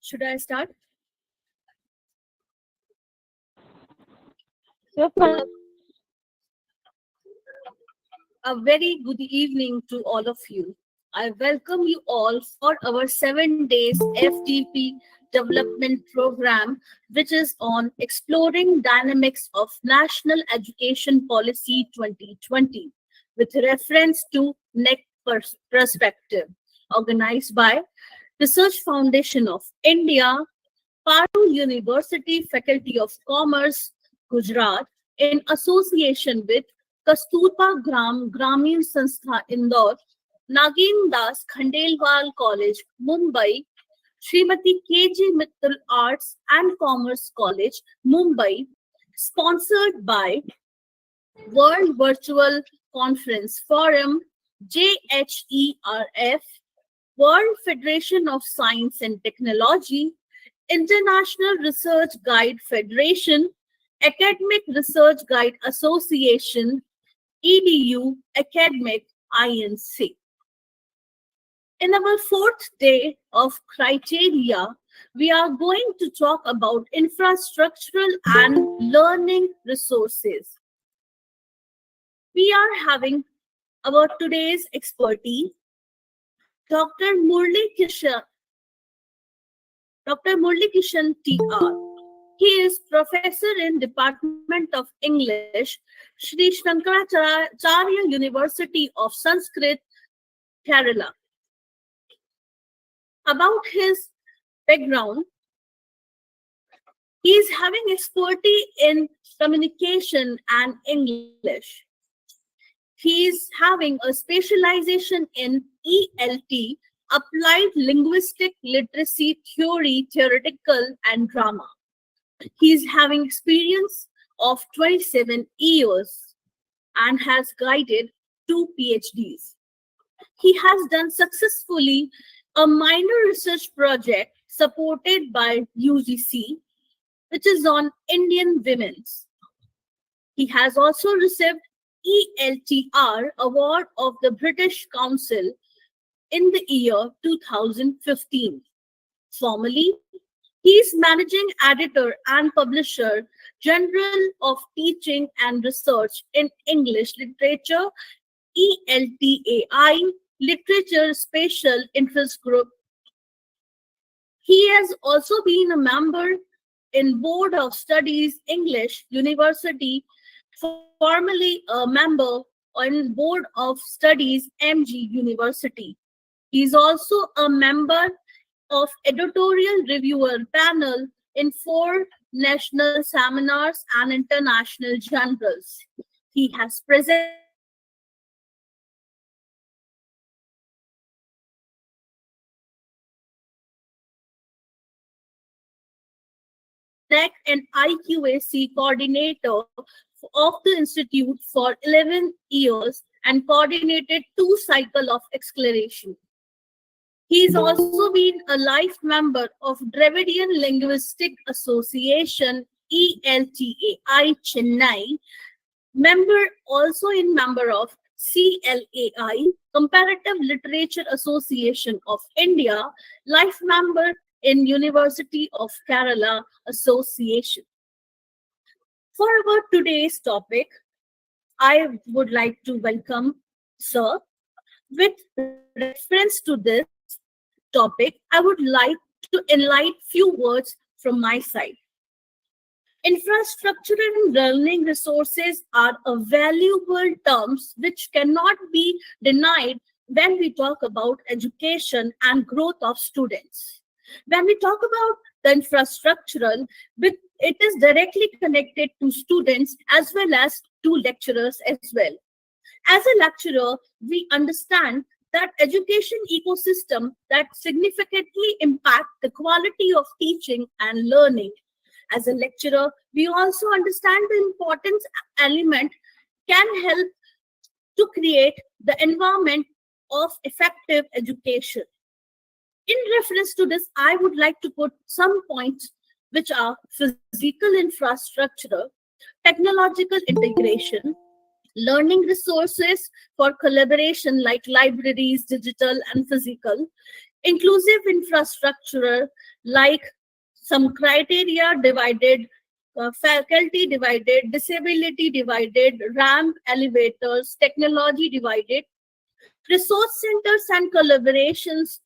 Should I start? A very good evening to all of you. I welcome you all for our 7 days FDP development program, which is on exploring dynamics of National Education Policy 2020 with reference to NEC perspective, organized by Research Foundation of India, Paru University Faculty of Commerce, Gujarat, in association with Kasturba Gramin Sanstha Indore, Nagin Das Khandelwal College, Mumbai, Srimati K.G. Mittal Arts and Commerce College, Mumbai, sponsored by World Virtual Conference Forum, JHERF, World Federation of Science and Technology, International Research Guide Federation, Academic Research Guide Association, EDU, Academic, INC. In our fourth day of criteria, we are going to talk about infrastructural and learning resources. We are having our today's expertise, Dr. Murli Kishan TR. He is professor in Department of English, Sri Shankaracharya University of Sanskrit, Kerala. About his background, he is having expertise in communication and English. He is having a specialization in ELT, Applied Linguistic Literacy Theory, Theoretical and Drama. He is having experience of 27 years and has guided 2 PhDs. He has done successfully a minor research project supported by UGC, which is on Indian women's. He has also received ELTR Award of the British Council in the year 2015. Formally, he is Managing Editor and Publisher General of Teaching and Research in English Literature, ELTAI, Literature Special Interest Group. He has also been a member in Board of Studies English University, formerly a member on Board of Studies MG University. He is also a member of editorial reviewer panel in 4 national seminars and international journals. He has presented NAAC and IQAC coordinator of the Institute for 11 years and coordinated 2 cycles of acceleration. He has also been a life member of Dravidian Linguistic Association, ELTAI Chennai, member of CLAI, Comparative Literature Association of India, life member in University of Kerala Association. For our today's topic, I would like to welcome Sir. With reference to this topic, I would like to enlighten few words from my side. Infrastructure and learning resources are a valuable terms which cannot be denied when we talk about education and growth of students. When we talk about the infrastructural, it is directly connected to students as well as to lecturers as well. As a lecturer, we understand that education ecosystem that significantly impact the quality of teaching and learning. As a lecturer, we also understand the important element can help to create the environment of effective education. In reference to this, I would like to put some points which are physical infrastructure, technological integration, learning resources for collaboration like libraries, digital and physical, inclusive infrastructure like some criteria divided, faculty divided, disability divided, ramp, elevators, technology divided, resource centers and collaborations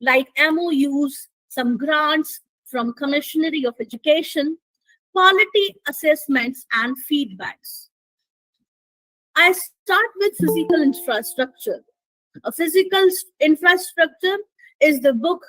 like MOUs, some grants from Commissioner of Education, quality assessments and feedbacks. I start with physical infrastructure. A physical infrastructure is the book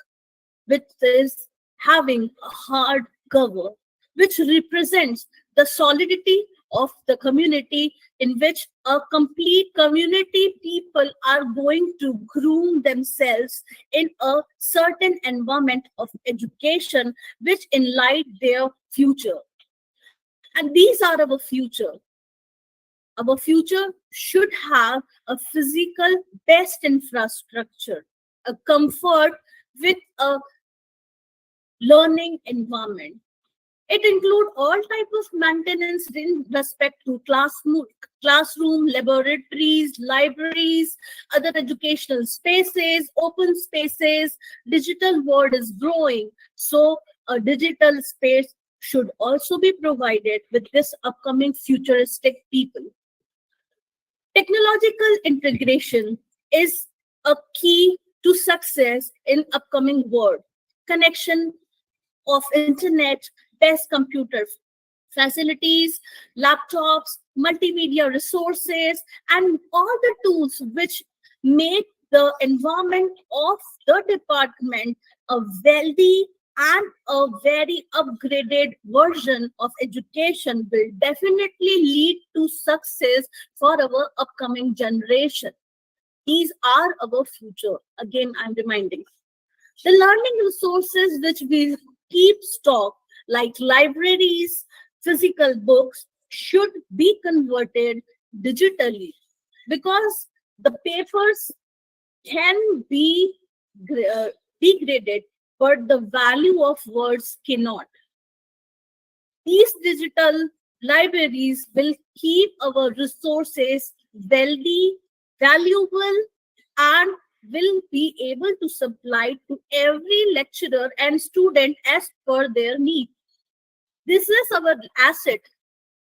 which is having a hard cover, which represents the solidity of the community in which a complete community people are going to groom themselves in a certain environment of education which enlight their future. And these are our future. Our future should have a physical best infrastructure, a comfort with a learning environment. It includes all type of maintenance in respect to classroom, laboratories, libraries, other educational spaces, open spaces. Digital world is growing, so a digital space should also be provided with this upcoming futuristic people. Technological integration is a key to success in upcoming world. Connection of internet, best computer facilities, laptops, multimedia resources, and all the tools which make the environment of the department a wealthy and a very upgraded version of education will definitely lead to success for our upcoming generation. These are our future. Again, I'm reminding. The learning resources which we keep stock, like libraries, physical books, should be converted digitally because the papers can be degraded, but the value of words cannot. These digital libraries will keep our resources wealthy, valuable, and will be able to supply to every lecturer and student as per their need. This is our asset,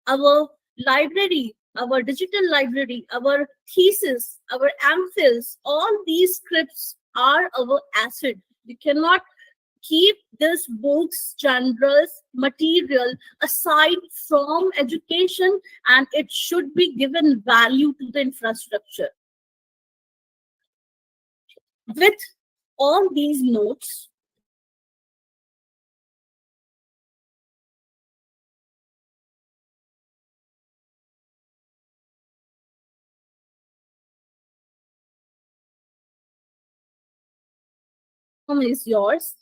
our library, our digital library, our thesis, our amphils, all these scripts are our asset. We cannot keep this books, journals, material aside from education, and it should be given value to the infrastructure. With all these notes, is yours.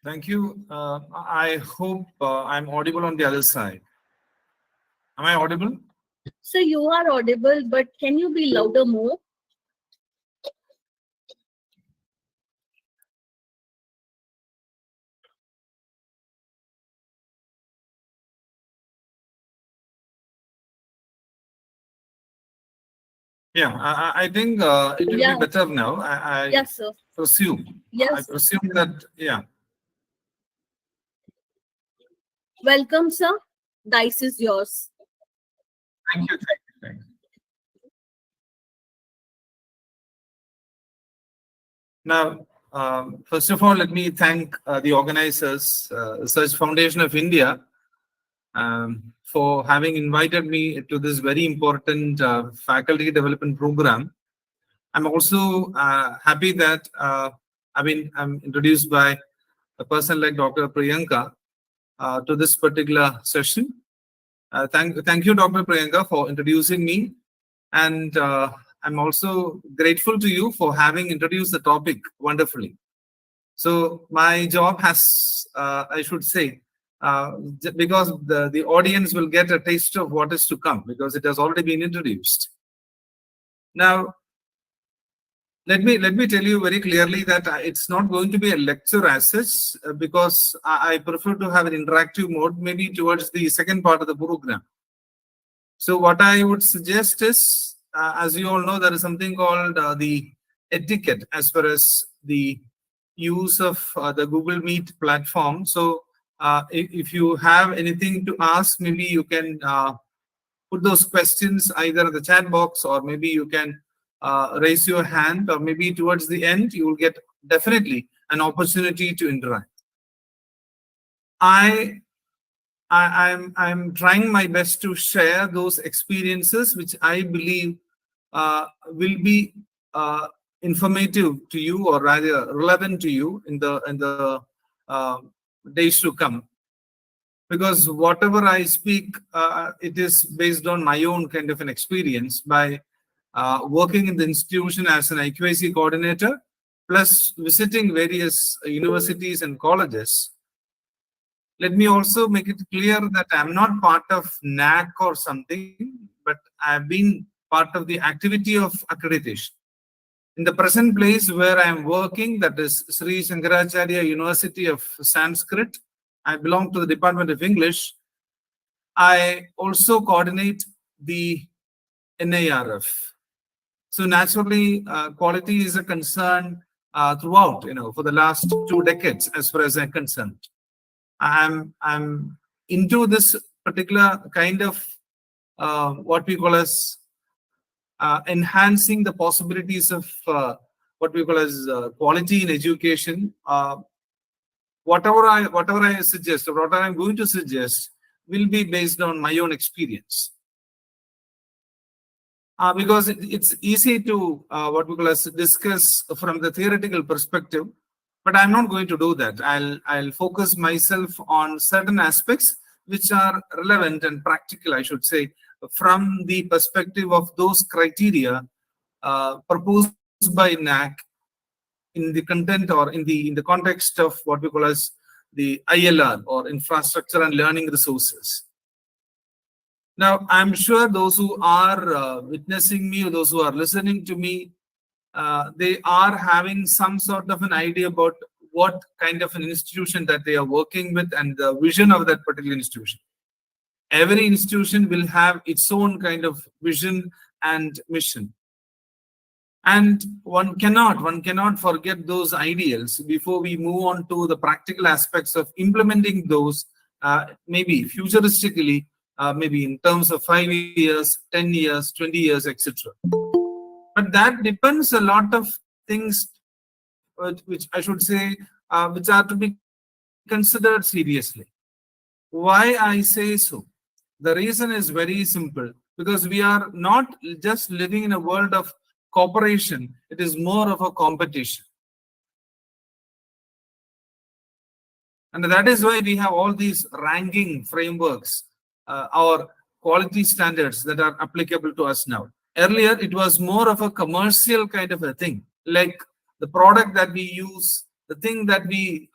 Thank you. I hope I'm audible on the other side. Am I audible? So you are audible, but can you be louder more? Yeah, I think it will be better now. I Yes, sir. presume. Yes. I presume that, yeah. Welcome, sir. Dice is yours. Thank you. Thank you. Thank you. Now, first of all, let me thank the organizers, Research Foundation of India, for having invited me to this very important faculty development program. I'm also happy that I'm introduced by a person like Dr. Priyanka to this particular session. Thank you, Dr. Priyanka, for introducing me. And I'm also grateful to you for having introduced the topic wonderfully. So my job has, I should say, because the audience will get a taste of what is to come because it has already been introduced. Now, Let me tell you very clearly that it's not going to be a lecture as such, because I prefer to have an interactive mode, maybe towards the second part of the program. So what I would suggest is, as you all know, there is something called the etiquette as far as the use of the Google Meet platform. So if you have anything to ask, maybe you can put those questions either in the chat box, or maybe you can raise your hand, or maybe towards the end you will get definitely an opportunity to interact. I I'm trying my best to share those experiences which I believe will be informative to you, or rather relevant to you in the uh, days to come. Because whatever I speak, it is based on my own kind of an experience by working in the institution as an IQAC coordinator, plus visiting various universities and colleges. Let me also make it clear that I'm not part of NAAC or something, but I've been part of the activity of accreditation. In the present place where I am working, that is Sri Shankaracharya University of Sanskrit, I belong to the Department of English. I also coordinate the NARF. So naturally, quality is a concern throughout, for the last 2 decades, as far as I'm concerned. I'm into this particular kind of what we call as enhancing the possibilities of what we call as quality in education. Whatever I suggest, or what I'm going to suggest, will be based on my own experience. Because it's easy to what we call as discuss from the theoretical perspective, but I'm not going to do that. I'll focus myself on certain aspects which are relevant and practical, I should say, from the perspective of those criteria proposed by NAAC in the content, or in the context of what we call as the ILR, or infrastructure and learning resources. Now, I'm sure those who are witnessing me, or those who are listening to me, they are having some sort of an idea about what kind of an institution that they are working with, and the vision of that particular institution. Every institution will have its own kind of vision and mission. And one cannot forget those ideals before we move on to the practical aspects of implementing those, maybe futuristically, maybe in terms of 5 years, 10 years, 20 years, etc. But that depends a lot of things, which I should say, which are to be considered seriously. Why I say so? The reason is very simple, because we are not just living in a world of cooperation, it is more of a competition. And that is why we have all these ranking frameworks, or quality standards that are applicable to us now. Earlier, it was more of a commercial kind of a thing, like the product that we use, the thing that we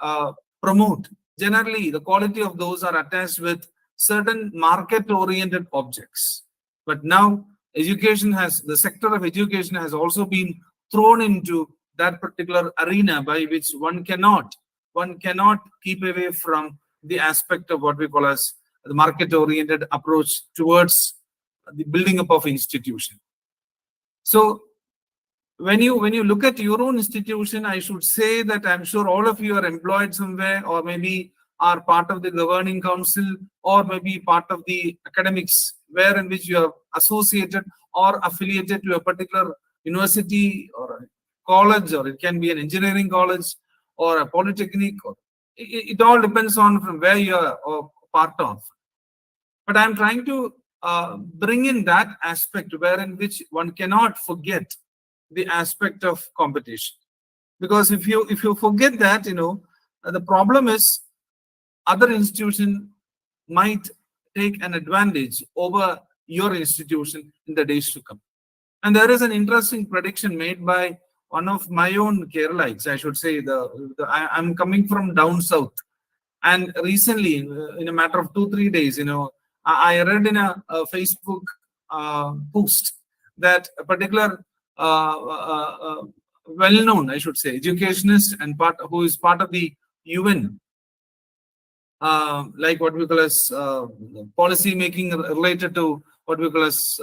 promote. Generally, the quality of those are attached with certain market-oriented objects. But now, the sector of education has also been thrown into that particular arena, by which one cannot keep away from the aspect of what we call as the market-oriented approach towards the building up of institution. So when you look at your own institution, I should say that I'm sure all of you are employed somewhere, or maybe are part of the governing council, or maybe part of the academics, where in which you are associated or affiliated to a particular university or a college, or it can be an engineering college or a polytechnic. It all depends on from where you are or part of. But I'm trying to bring in that aspect wherein which one cannot forget the aspect of competition. Because if you forget that, the problem is other institution might take an advantage over your institution in the days to come. And there is an interesting prediction made by one of my own Keralites, I should say. I'm coming from down south, and recently, in a matter of 2-3 days, I read in a Facebook post that a particular well-known, I should say, educationist and part who is part of the UN, like what we call as policy making related to what we call as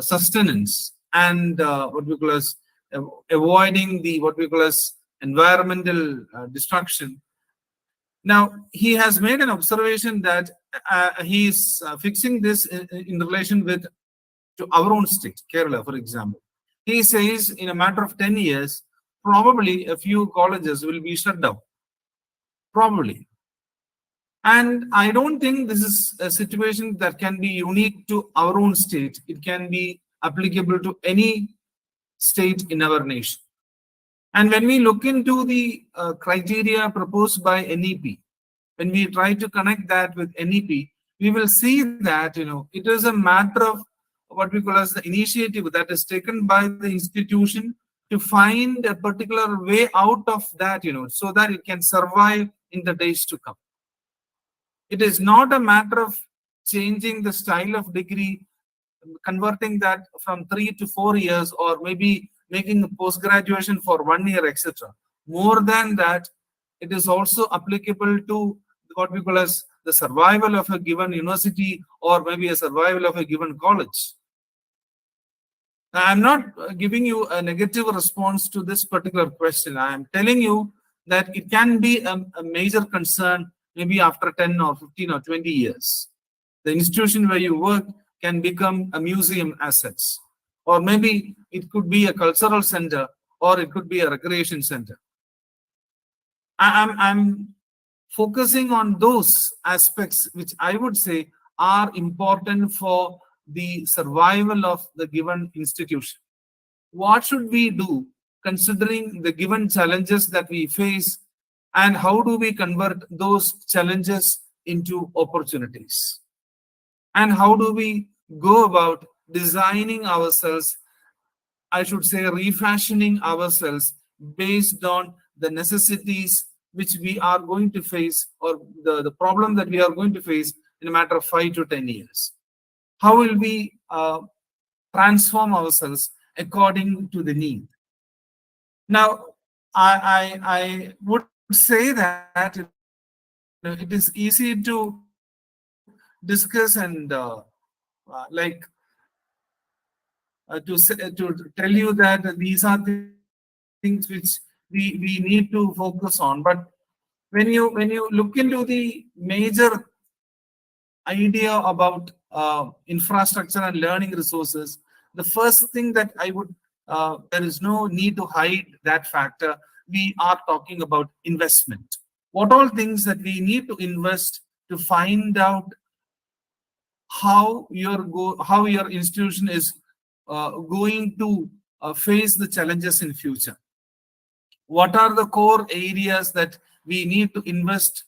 sustenance and what we call as avoiding the what we call as environmental destruction. Now he has made an observation that he is fixing this in relation with to our own state, Kerala, for example. He says in a matter of 10 years, probably a few colleges will be shut down. Probably. And I don't think this is a situation that can be unique to our own state. It can be applicable to any state in our nation. And when we look into the criteria proposed by NEP, when we try to connect that with NEP, we will see that it is a matter of what we call as the initiative that is taken by the institution to find a particular way out of that, so that it can survive in the days to come. It is not a matter of changing the style of degree, converting that from 3 to 4 years, or maybe making a post graduation for 1 year, etc. More than that, it is also applicable to what we call as the survival of a given university or maybe a survival of a given college. Now, I'm not giving you a negative response to this particular question. I am telling you that it can be a major concern maybe after 10 or 15 or 20 years. The institution where you work can become a museum assets, or maybe it could be a cultural center, or it could be a recreation center. I'm focusing on those aspects which I would say are important for the survival of the given institution. What should we do considering the given challenges that we face, and how do we convert those challenges into opportunities? And how do we go about designing ourselves, I should say refashioning ourselves based on the necessities which we are going to face, or the problem that we are going to face in a matter of 5 to 10 years? How will we transform ourselves according to the need? Now, I would say that it is easy to discuss and to tell you that these are things which we need to focus on. But when you look into the major idea about infrastructure and learning resources, the first thing that I would there is no need to hide that factor. We are talking about investment. What all things that we need to invest to find out how your institution is going to face the challenges in future. What are the core areas that we need to invest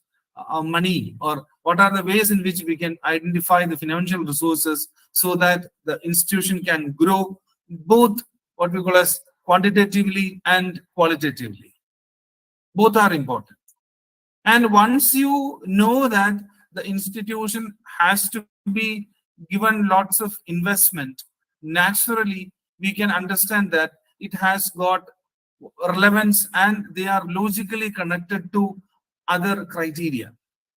money, or what are the ways in which we can identify the financial resources so that the institution can grow both what we call as quantitatively and qualitatively. Both are important. And once you know that the institution has to be given lots of investment, naturally we can understand that it has got relevance and they are logically connected to other criteria.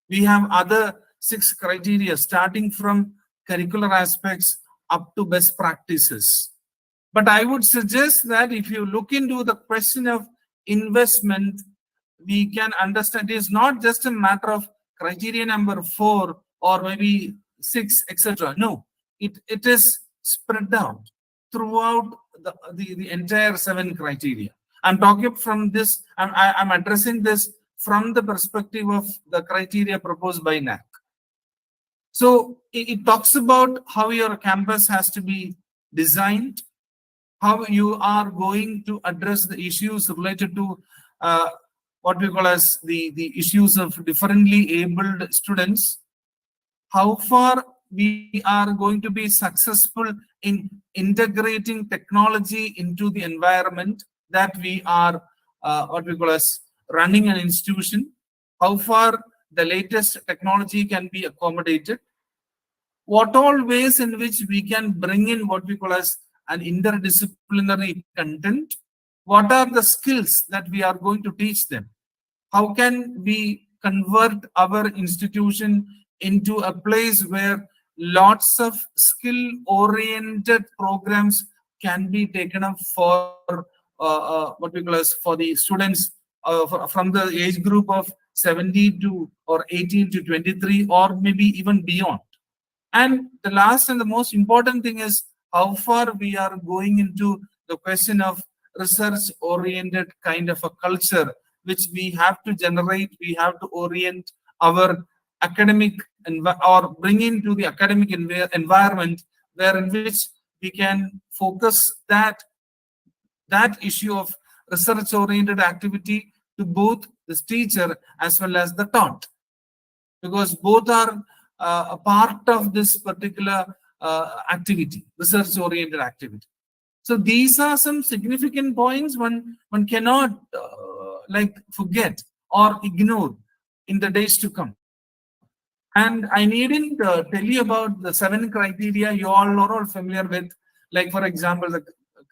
We have other 6 criteria starting from curricular aspects up to best practices. But I would suggest that if you look into the question of investment, we can understand it is not just a matter of criteria number 4 or maybe 6, etc. No, it is spread out throughout the entire 7 criteria. I'm talking from this, I'm addressing this from the perspective of the criteria proposed by NAAC. So it talks about how your campus has to be designed, how you are going to address the issues related to what we call as the issues of differently abled students, how far we are going to be successful in integrating technology into the environment that we are what we call as running an institution, how far the latest technology can be accommodated, what all ways in which we can bring in what we call as an interdisciplinary content, What are the skills that we are going to teach them? How can we convert our institution into a place where lots of skill oriented programs can be taken up for what we call as for the students from the age group of 70 to or 18 to 23 or maybe even beyond. And the last and the most important thing is how far we are going into the question of research oriented kind of a culture, which we have to generate, we have to orient our academic or bring into the academic environment where in which we can focus that issue of research oriented activity to both the teacher as well as the taught, because both are a part of this particular activity, research oriented activity. So these are some significant points one cannot like forget or ignore in the days to come. And I needn't tell you about the 7 criteria you all are all familiar with, like for example, the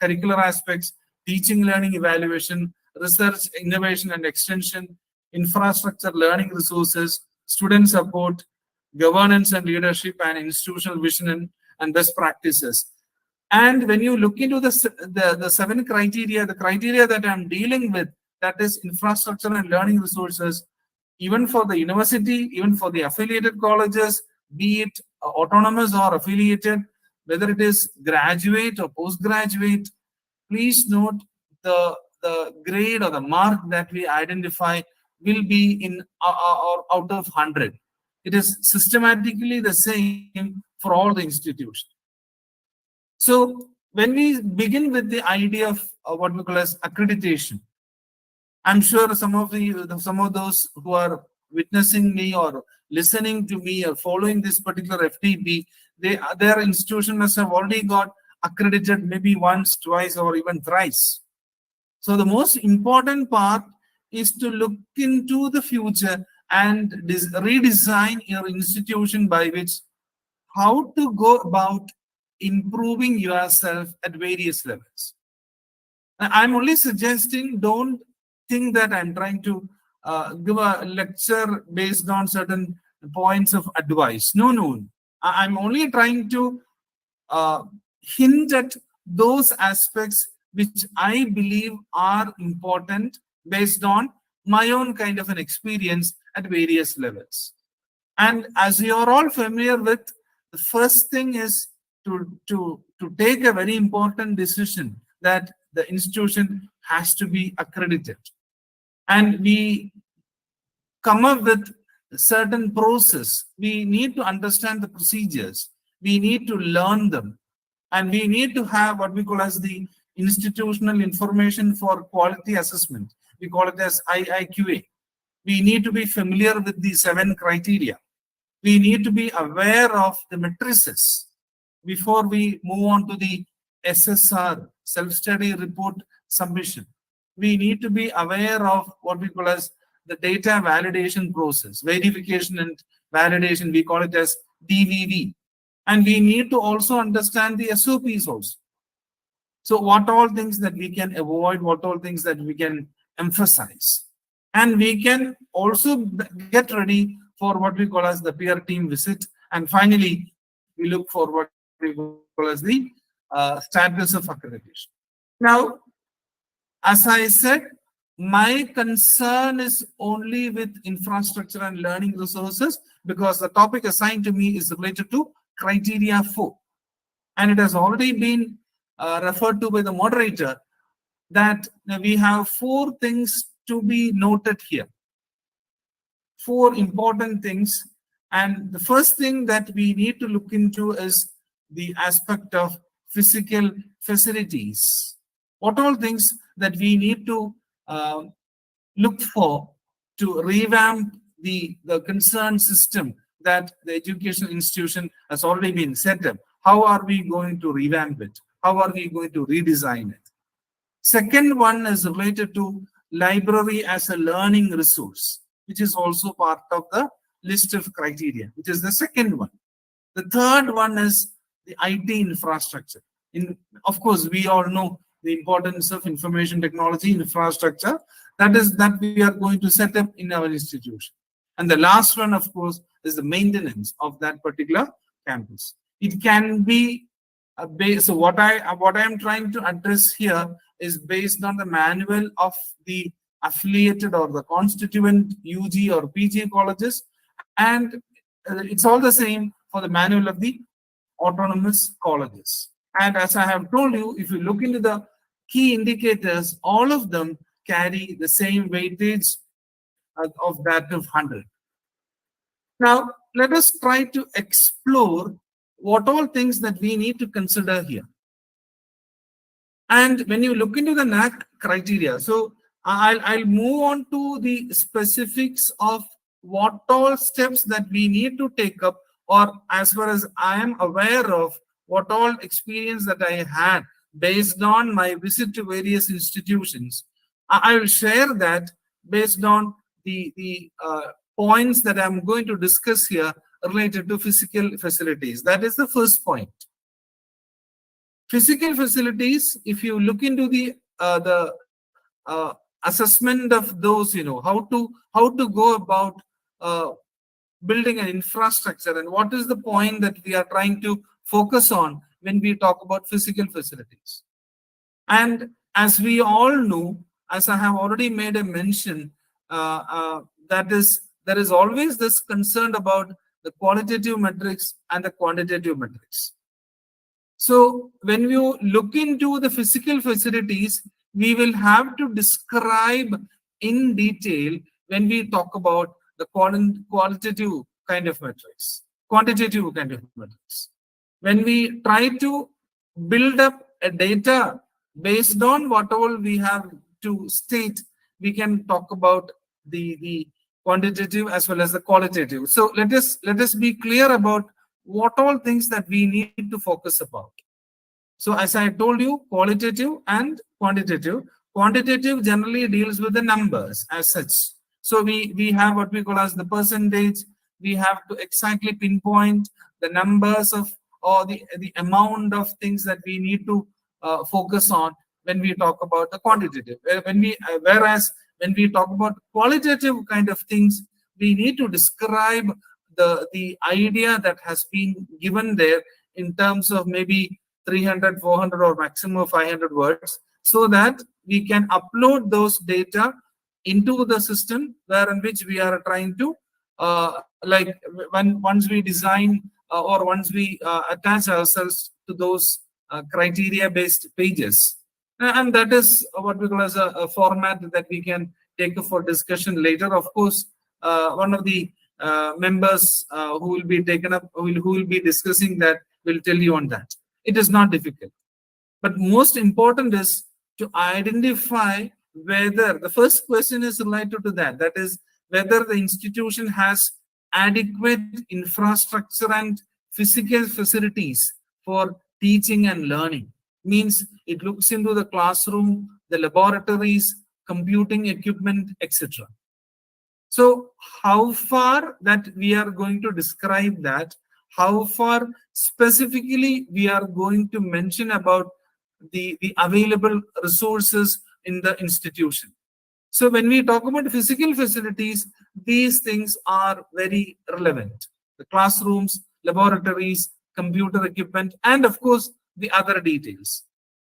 curricular aspects, teaching, learning, evaluation, research, innovation and extension, infrastructure, learning resources, student support, governance and leadership, and institutional vision and best practices. And when you look into the 7 criteria, the criteria that I'm dealing with, that is infrastructure and learning resources, even for the university, even for the affiliated colleges, be it autonomous or affiliated, whether it is graduate or postgraduate, please note the grade or the mark that we identify will be in or out of 100. It is systematically the same for all the institutions. So when we begin with the idea of what we call as accreditation, I'm sure some of those who are witnessing me or listening to me or following this particular FTP, their institution must have already got accredited maybe once, twice, or even thrice. So the most important part is to look into the future and redesign your institution by which how to go about improving yourself at various levels. I'm only suggesting, don't think that I'm trying to give a lecture based on certain points of advice. No, no. I'm only trying to hint at those aspects which I believe are important based on my own kind of an experience at various levels. And as you are all familiar with, the first thing is to take a very important decision that the institution has to be accredited. And we come up with a certain process. We need to understand the procedures. We need to learn them. And we need to have what we call as the institutional information for quality assessment. We call it as IIQA. We need to be familiar with the 7 criteria. We need to be aware of the matrices before we move on to the SSR, self-study report submission. We need to be aware of what we call as the data validation process, verification and validation. We call it as DVV. And we need to also understand the SOPs also. So what all things that we can avoid, what all things that we can emphasize. And we can also get ready for what we call as the peer team visit. And finally, we look for what we call as the status of accreditation. Now, as I said, my concern is only with infrastructure and learning resources because the topic assigned to me is related to criteria 4. And it has already been referred to by the moderator that we have 4 things to be noted here. 4 important things. And the first thing that we need to look into is the aspect of physical facilities. What all things that we need to look for to revamp the concerned system that the educational institution has already been set up. How are we going to revamp it? How are we going to redesign it? Second one is related to library as a learning resource, which is also part of the list of criteria, which is the second one. The third one is the IT infrastructure. Of course, we all know the importance of information technology infrastructure that we are going to set up in our institution. And the last one, of course, is the maintenance of that particular campus. It can be based. So what I am trying to address here is based on the manual of the affiliated or the constituent UG or PG colleges, and it's all the same for the manual of the autonomous colleges. And as I have told you, if you look into the key indicators, all of them carry the same weightage of that of 100. Now, let us try to explore what all things that we need to consider here. And when you look into the NAAC criteria, so I'll move on to the specifics of what all steps that we need to take up, or as far as I am aware of, what all experience that I had based on my visit to various institutions. I will share that based on the points that I'm going to discuss here related to physical facilities. That is the first point. Physical facilities, if you look into the assessment of those, how to go about building an infrastructure, and what is the point that we are trying to focus on when we talk about physical facilities. And as we all know, as I have already made a mention, there is always this concern about the qualitative metrics and the quantitative metrics. So when you look into the physical facilities, we will have to describe in detail when we talk about the qualitative kind of metrics, quantitative kind of metrics. When we try to build up a data based on what all we have to state, we can talk about the quantitative as well as the qualitative. So let us be clear about what all things that we need to focus about. So as I told you, qualitative and quantitative. Quantitative generally deals with the numbers as such. So we have what we call as the percentage. We have to exactly pinpoint the numbers of, or the amount of things that we need to focus on when we talk about the quantitative. Whereas when we talk about qualitative kind of things, we need to describe the idea that has been given there in terms of maybe 300, 400 or maximum 500 words, so that we can upload those data into the system where in which we are trying to once we design or once we attach ourselves to those criteria based pages. And that is what we call as a format that we can take up for discussion later. Of course, one of the members who will be taken up, who will be discussing that, will tell you on that. It is not difficult. But most important is to identify whether the first question is related to that. That is whether the institution has adequate infrastructure and physical facilities for teaching and learning. Means it looks into the classroom, the laboratories, computing equipment, etc. So how far that we are going to describe that, how far specifically we are going to mention about the available resources in the institution. So when we talk about physical facilities, these things are very relevant. The classrooms, laboratories, computer equipment, and of course, the other details.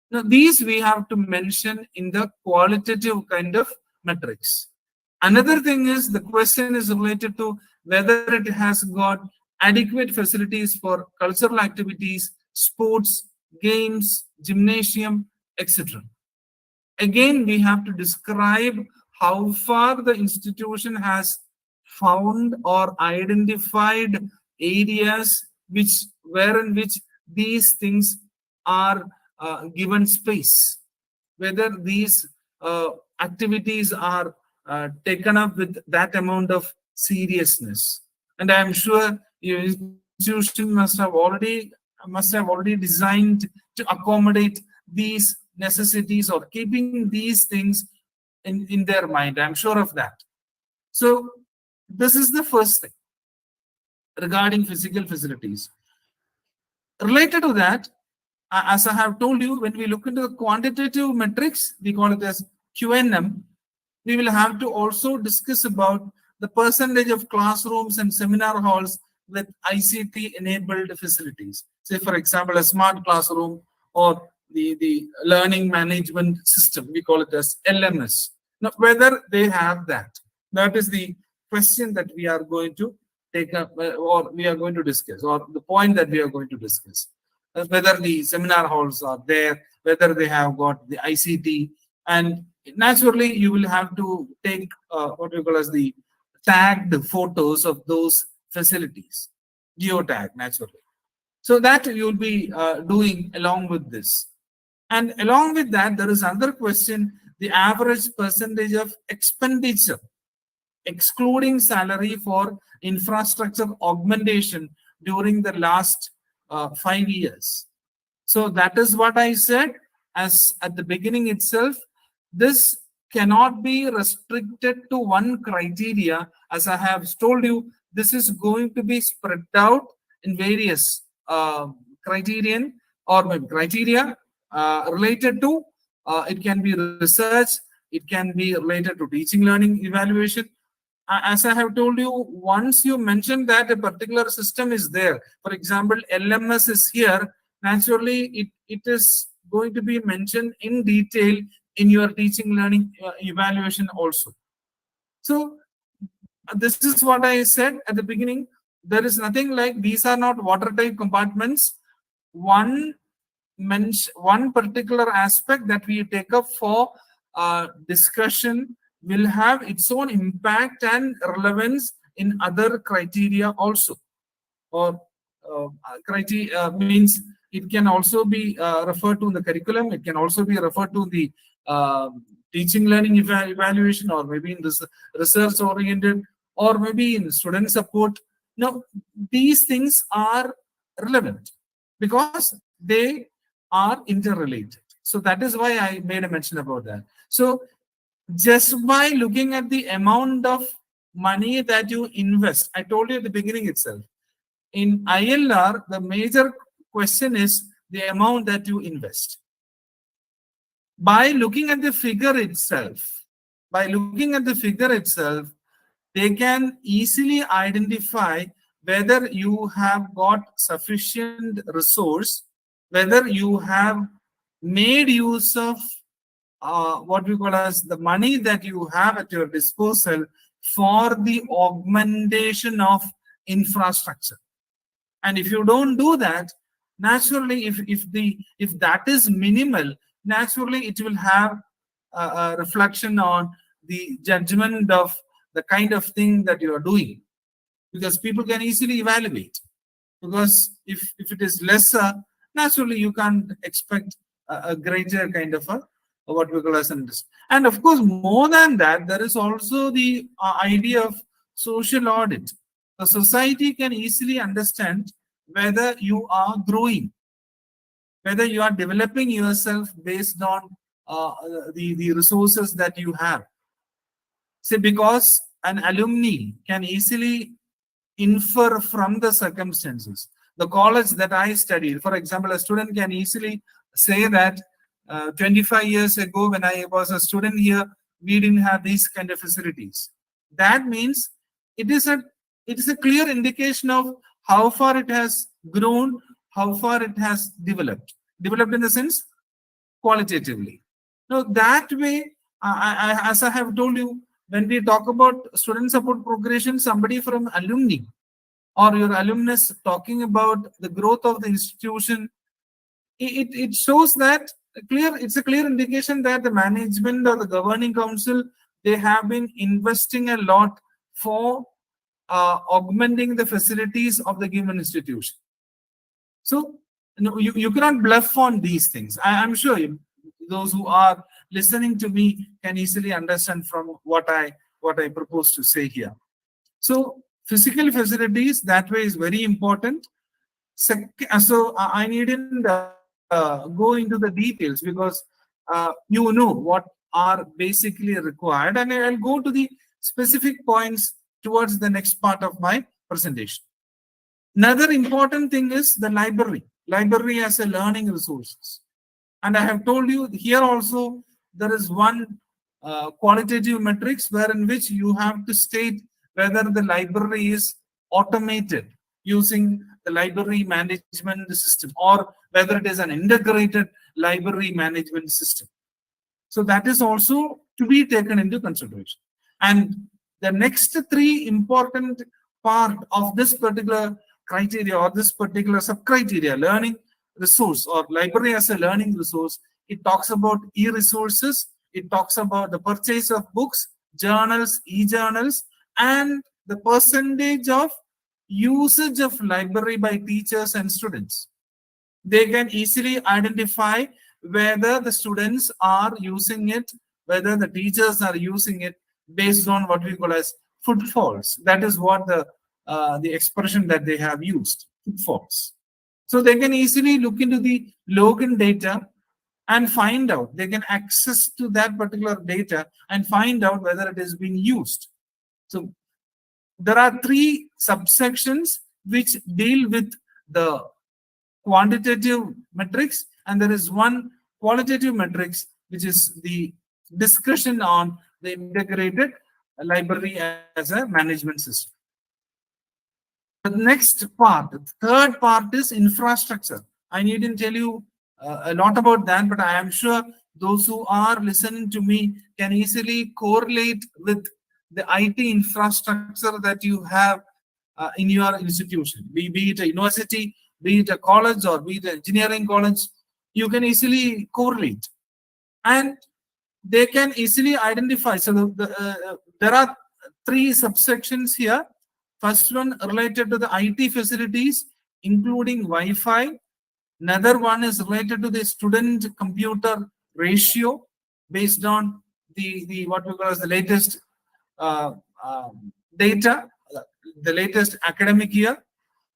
Now, these we have to mention in the qualitative kind of metrics. Another thing is the question is related to whether it has got adequate facilities for cultural activities, sports, games, gymnasium, etc. Again, we have to describe how far the institution has found or identified areas wherein which these things are given space, whether these activities are taken up with that amount of seriousness. And I am sure your institution must have already designed to accommodate these necessities or keeping these things in their mind. I'm sure of that. So this is the first thing regarding physical facilities. Related to that, As I have told you, when we look into the quantitative metrics, we call it as QNM. We will have to also discuss about the percentage of classrooms and seminar halls with ICT enabled facilities. Say, for example, a smart classroom or the learning management system, we call it as LMS. Now, whether they have that, that is the question that we are going to take up, or we are going to discuss, or the point that we are going to discuss. Whether the seminar halls are there, whether they have got the ICT, and naturally you will have to take what we call as the tagged photos of those facilities, geotag naturally. So that you'll be doing along with this. And along with that, there is another question, the average percentage of expenditure, excluding salary for infrastructure augmentation during the last 5 years. So that is what I said as at the beginning itself. This cannot be restricted to one criteria. As I have told you, this is going to be spread out in various criterion or maybe criteria related to, it can be research, it can be related to teaching learning evaluation. As I have told you, once you mention that a particular system is there, for example, LMS is here, naturally it is going to be mentioned in detail in your teaching learning evaluation also. So this is what I said at the beginning. There is nothing like these are not watertight compartments. One particular aspect that we take up for discussion will have its own impact and relevance in other criteria also, or criteria means it can also be referred to in the curriculum, it can also be referred to the teaching learning evaluation, or maybe in this research oriented, or maybe in student support. Now these things are relevant because they are interrelated. So that is why I made a mention about that. So just by looking at the amount of money that you invest, I told you at the beginning itself, in ILR, the major question is the amount that you invest. By looking at the figure itself, they can easily identify whether you have got sufficient resource, whether you have made use of what we call as the money that you have at your disposal for the augmentation of infrastructure. And if you don't do that, naturally, if that is minimal, naturally it will have a reflection on the judgment of the kind of thing that you are doing, because people can easily evaluate. Because if it is lesser, naturally you can't expect a greater kind of a what we call as an interest. And of course, more than that, there is also the idea of social audit. The society can easily understand whether you are growing, whether you are developing yourself based on the resources that you have. See, because an alumni can easily infer from the circumstances. The college that I studied, for example, a student can easily say that 25 years ago when I was a student here, we didn't have these kind of facilities. That means it is a clear indication of how far it has grown, how far it has developed. Developed in the sense qualitatively. Now that way, as I have told you, when we talk about student support progression, somebody from alumni or your alumnus talking about the growth of the institution, it shows that it's a clear indication that the management or the governing council, they have been investing a lot for augmenting the facilities of the given institution. So you cannot bluff on these things. I'm sure those who are listening to me can easily understand from what I propose to say here. So physical facilities that way is very important. So I needn't go into the details because you know what are basically required, and I'll go to the specific points towards the next part of my presentation. Another important thing is the library. library as a learning resources. And I have told you here also there is one qualitative metrics wherein which you have to state whether the library is automated using the library management system or whether it is an integrated library management system. So that is also to be taken into consideration. And the next three important part of this particular criteria or this particular sub criteria, learning resource or library as a learning resource, it talks about e-resources, it talks about the purchase of books, journals, e-journals, and the percentage of usage of library by teachers and students. They can easily identify whether the students are using it, whether the teachers are using it based on what we call as footfalls. That is what the expression that they have used, footfalls. So they can easily look into the login data and find out. They can access to that particular data and find out whether it is being used. So there are three subsections which deal with the quantitative metrics, and there is one qualitative metrics which is the discussion on the integrated library as a management system. The next part, the third part is infrastructure. I needn't tell you a lot about that, but I am sure those who are listening to me can easily correlate with the IT infrastructure that you have in your institution, be it a university, be it a college, or be it an engineering college. You can easily correlate, and they can easily identify. So there are three subsections here. First one related to the IT facilities, including Wi-Fi. Another one is related to the student computer ratio based on the what we call as the latest uh, uh, data, the latest academic year,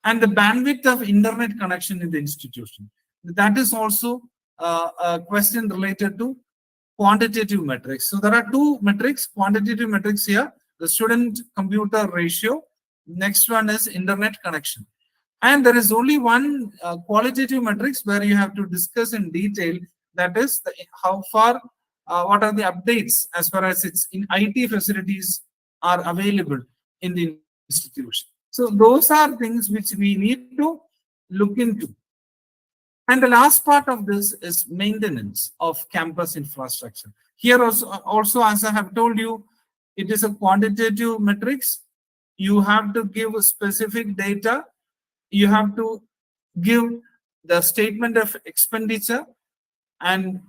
and the bandwidth of internet connection in the institution. That is also a question related to quantitative metrics. So there are two metrics, quantitative metrics here, the student computer ratio. Next one is internet connection. And there is only one qualitative metrics where you have to discuss in detail, that is how far, what are the updates as far as its in IT facilities are available in the institution. So those are things which we need to look into. And the last part of this is maintenance of campus infrastructure. Here also, as I have told you, it is a quantitative metrics. You have to give specific data. You have to give the statement of expenditure, and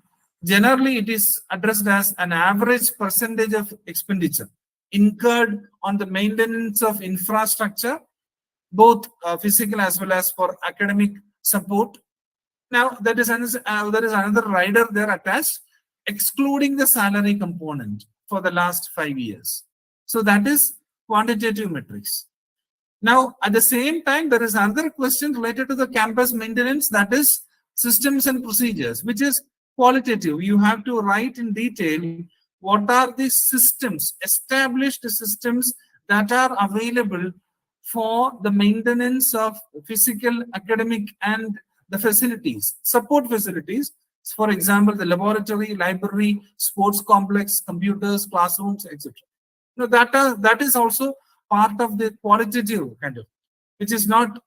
generally it is addressed as an average percentage of expenditure incurred on the maintenance of infrastructure, both physical as well as for academic support. Now, there is another rider there attached, excluding the salary component for the last 5 years. So that is quantitative metrics. Now, at the same time, there is another question related to the campus maintenance, that is systems and procedures, which is qualitative. You have to write in detail what are the systems, established systems that are available for the maintenance of physical, academic, and the facilities, support facilities. For example, the laboratory, library, sports complex, computers, classrooms, etc. Now, that is also part of the qualitative kind of, which is not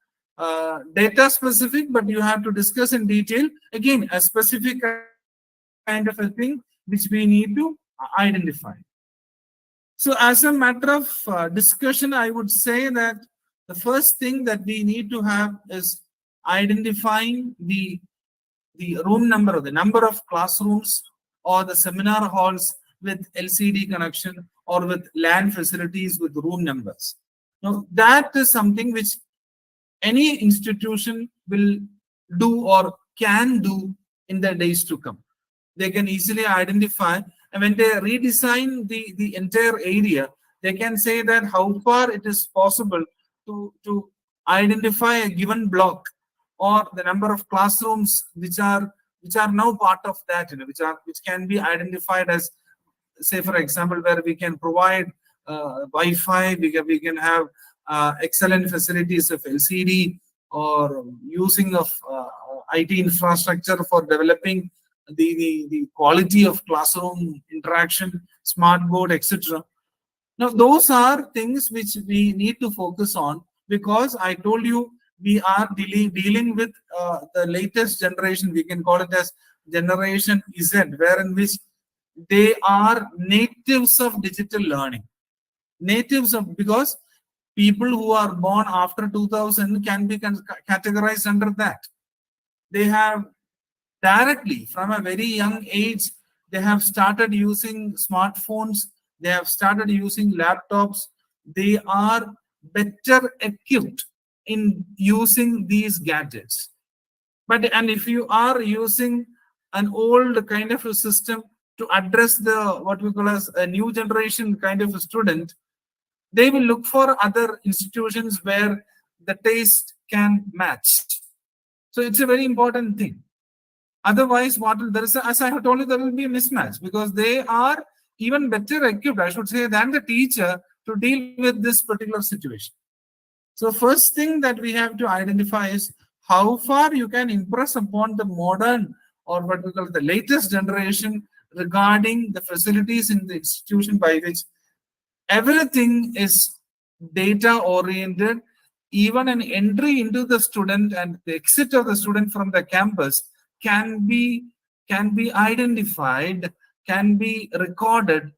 data specific, but you have to discuss in detail. Again, a specific kind of a thing which we need to identify. So as a matter of discussion, I would say that the first thing that we need to have is identifying the room number or the number of classrooms or the seminar halls with LCD connection or with LAN facilities with room numbers. Now, that is something which any institution will do or can do in the days to come. They can easily identify, and when they redesign the entire area, they can say that how far it is possible to identify a given block or the number of classrooms which are now part of that, which can be identified as, say for example, where we can provide Wi-Fi, we can have excellent facilities of LCD or using of IT infrastructure for developing the quality of classroom interaction, smart board, etc. Now, those are things which we need to focus on, because I told you we are dealing with the latest generation. We can call it as Generation Z, wherein which they are natives of digital learning. Natives of, because people who are born after 2000 can be categorized under that. They have directly from a very young age, they have started using smartphones, they have started using laptops, they are better equipped in using these gadgets. But and if you are using an old kind of a system to address the what we call as a new generation kind of a student, they will look for other institutions where the taste can match. So it's a very important thing. Otherwise, what will, there is as I have told you, there will be a mismatch, because they are even better equipped, I should say, than the teacher to deal with this particular situation. So first thing that we have to identify is how far you can impress upon the modern, or what we call the latest generation, regarding the facilities in the institution, by which everything is data oriented. Even an entry into the student and the exit of the student from the campus can be identified, can be recorded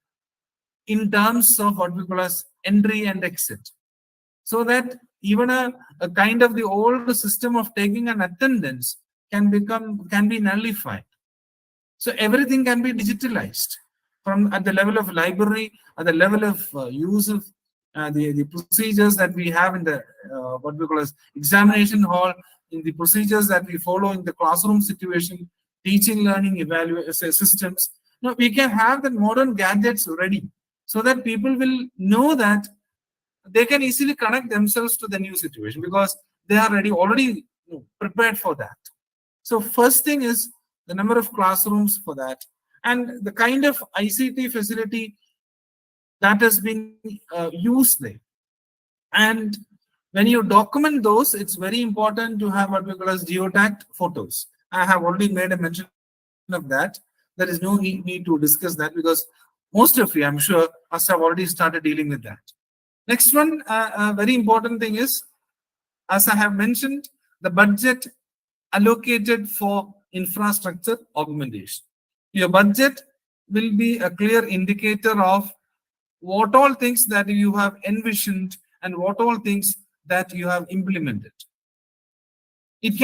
in terms of what we call as entry and exit, so that even a kind of the old system of taking an attendance can be nullified. So everything can be digitalized, from at the level of library, at the level of use of the procedures that we have in the what we call as examination hall, in the procedures that we follow in the classroom situation, teaching, learning, evaluation systems. Now we can have the modern gadgets ready, so that people will know that they can easily connect themselves to the new situation, because they are already prepared for that. So first thing is the number of classrooms for that, and the kind of ICT facility that has been used there. And when you document those, it's very important to have what we call as geotagged photos. I have already made a mention of that. There is no need to discuss that, because most of you, I'm sure, must have already started dealing with that. Next one, very important thing is, as I have mentioned, the budget allocated for infrastructure augmentation. Your budget will be a clear indicator of what all things that you have envisioned and what all things that you have implemented. It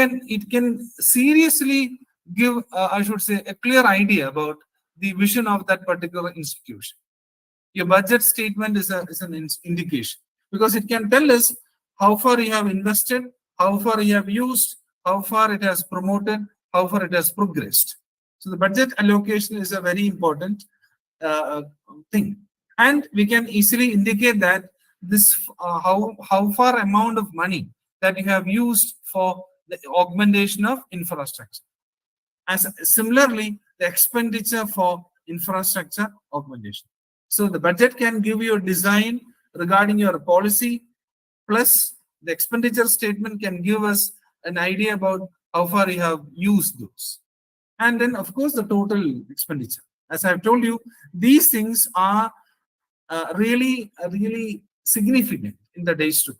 can seriously give, I should say, a clear idea about the vision of that particular institution. Your budget statement is an indication, because it can tell us how far you have invested, how far you have used, how far it has promoted, how far it has progressed. So the budget allocation is a very important thing, and we can easily indicate that this how far amount of money that you have used for the augmentation of infrastructure. As similarly, the expenditure for infrastructure augmentation. So the budget can give you a design regarding your policy, plus the expenditure statement can give us an idea about how far you have used those. And then, of course, the total expenditure. As I've told you, these things are really significant in the days to come.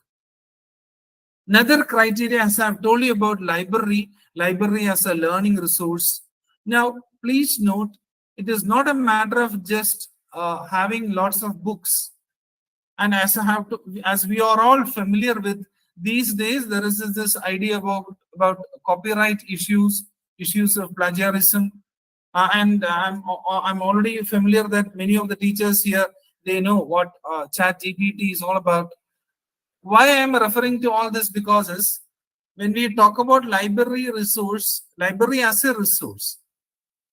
Another criteria, as I've told you about library as a learning resource. Now, please note, it is not a matter of just having lots of books. And as we are all familiar with, these days there is this idea about copyright issues of plagiarism, and I'm already familiar that many of the teachers here, they know what chat GPT is all about. Why I am referring to all this, because is when we talk about library as a resource,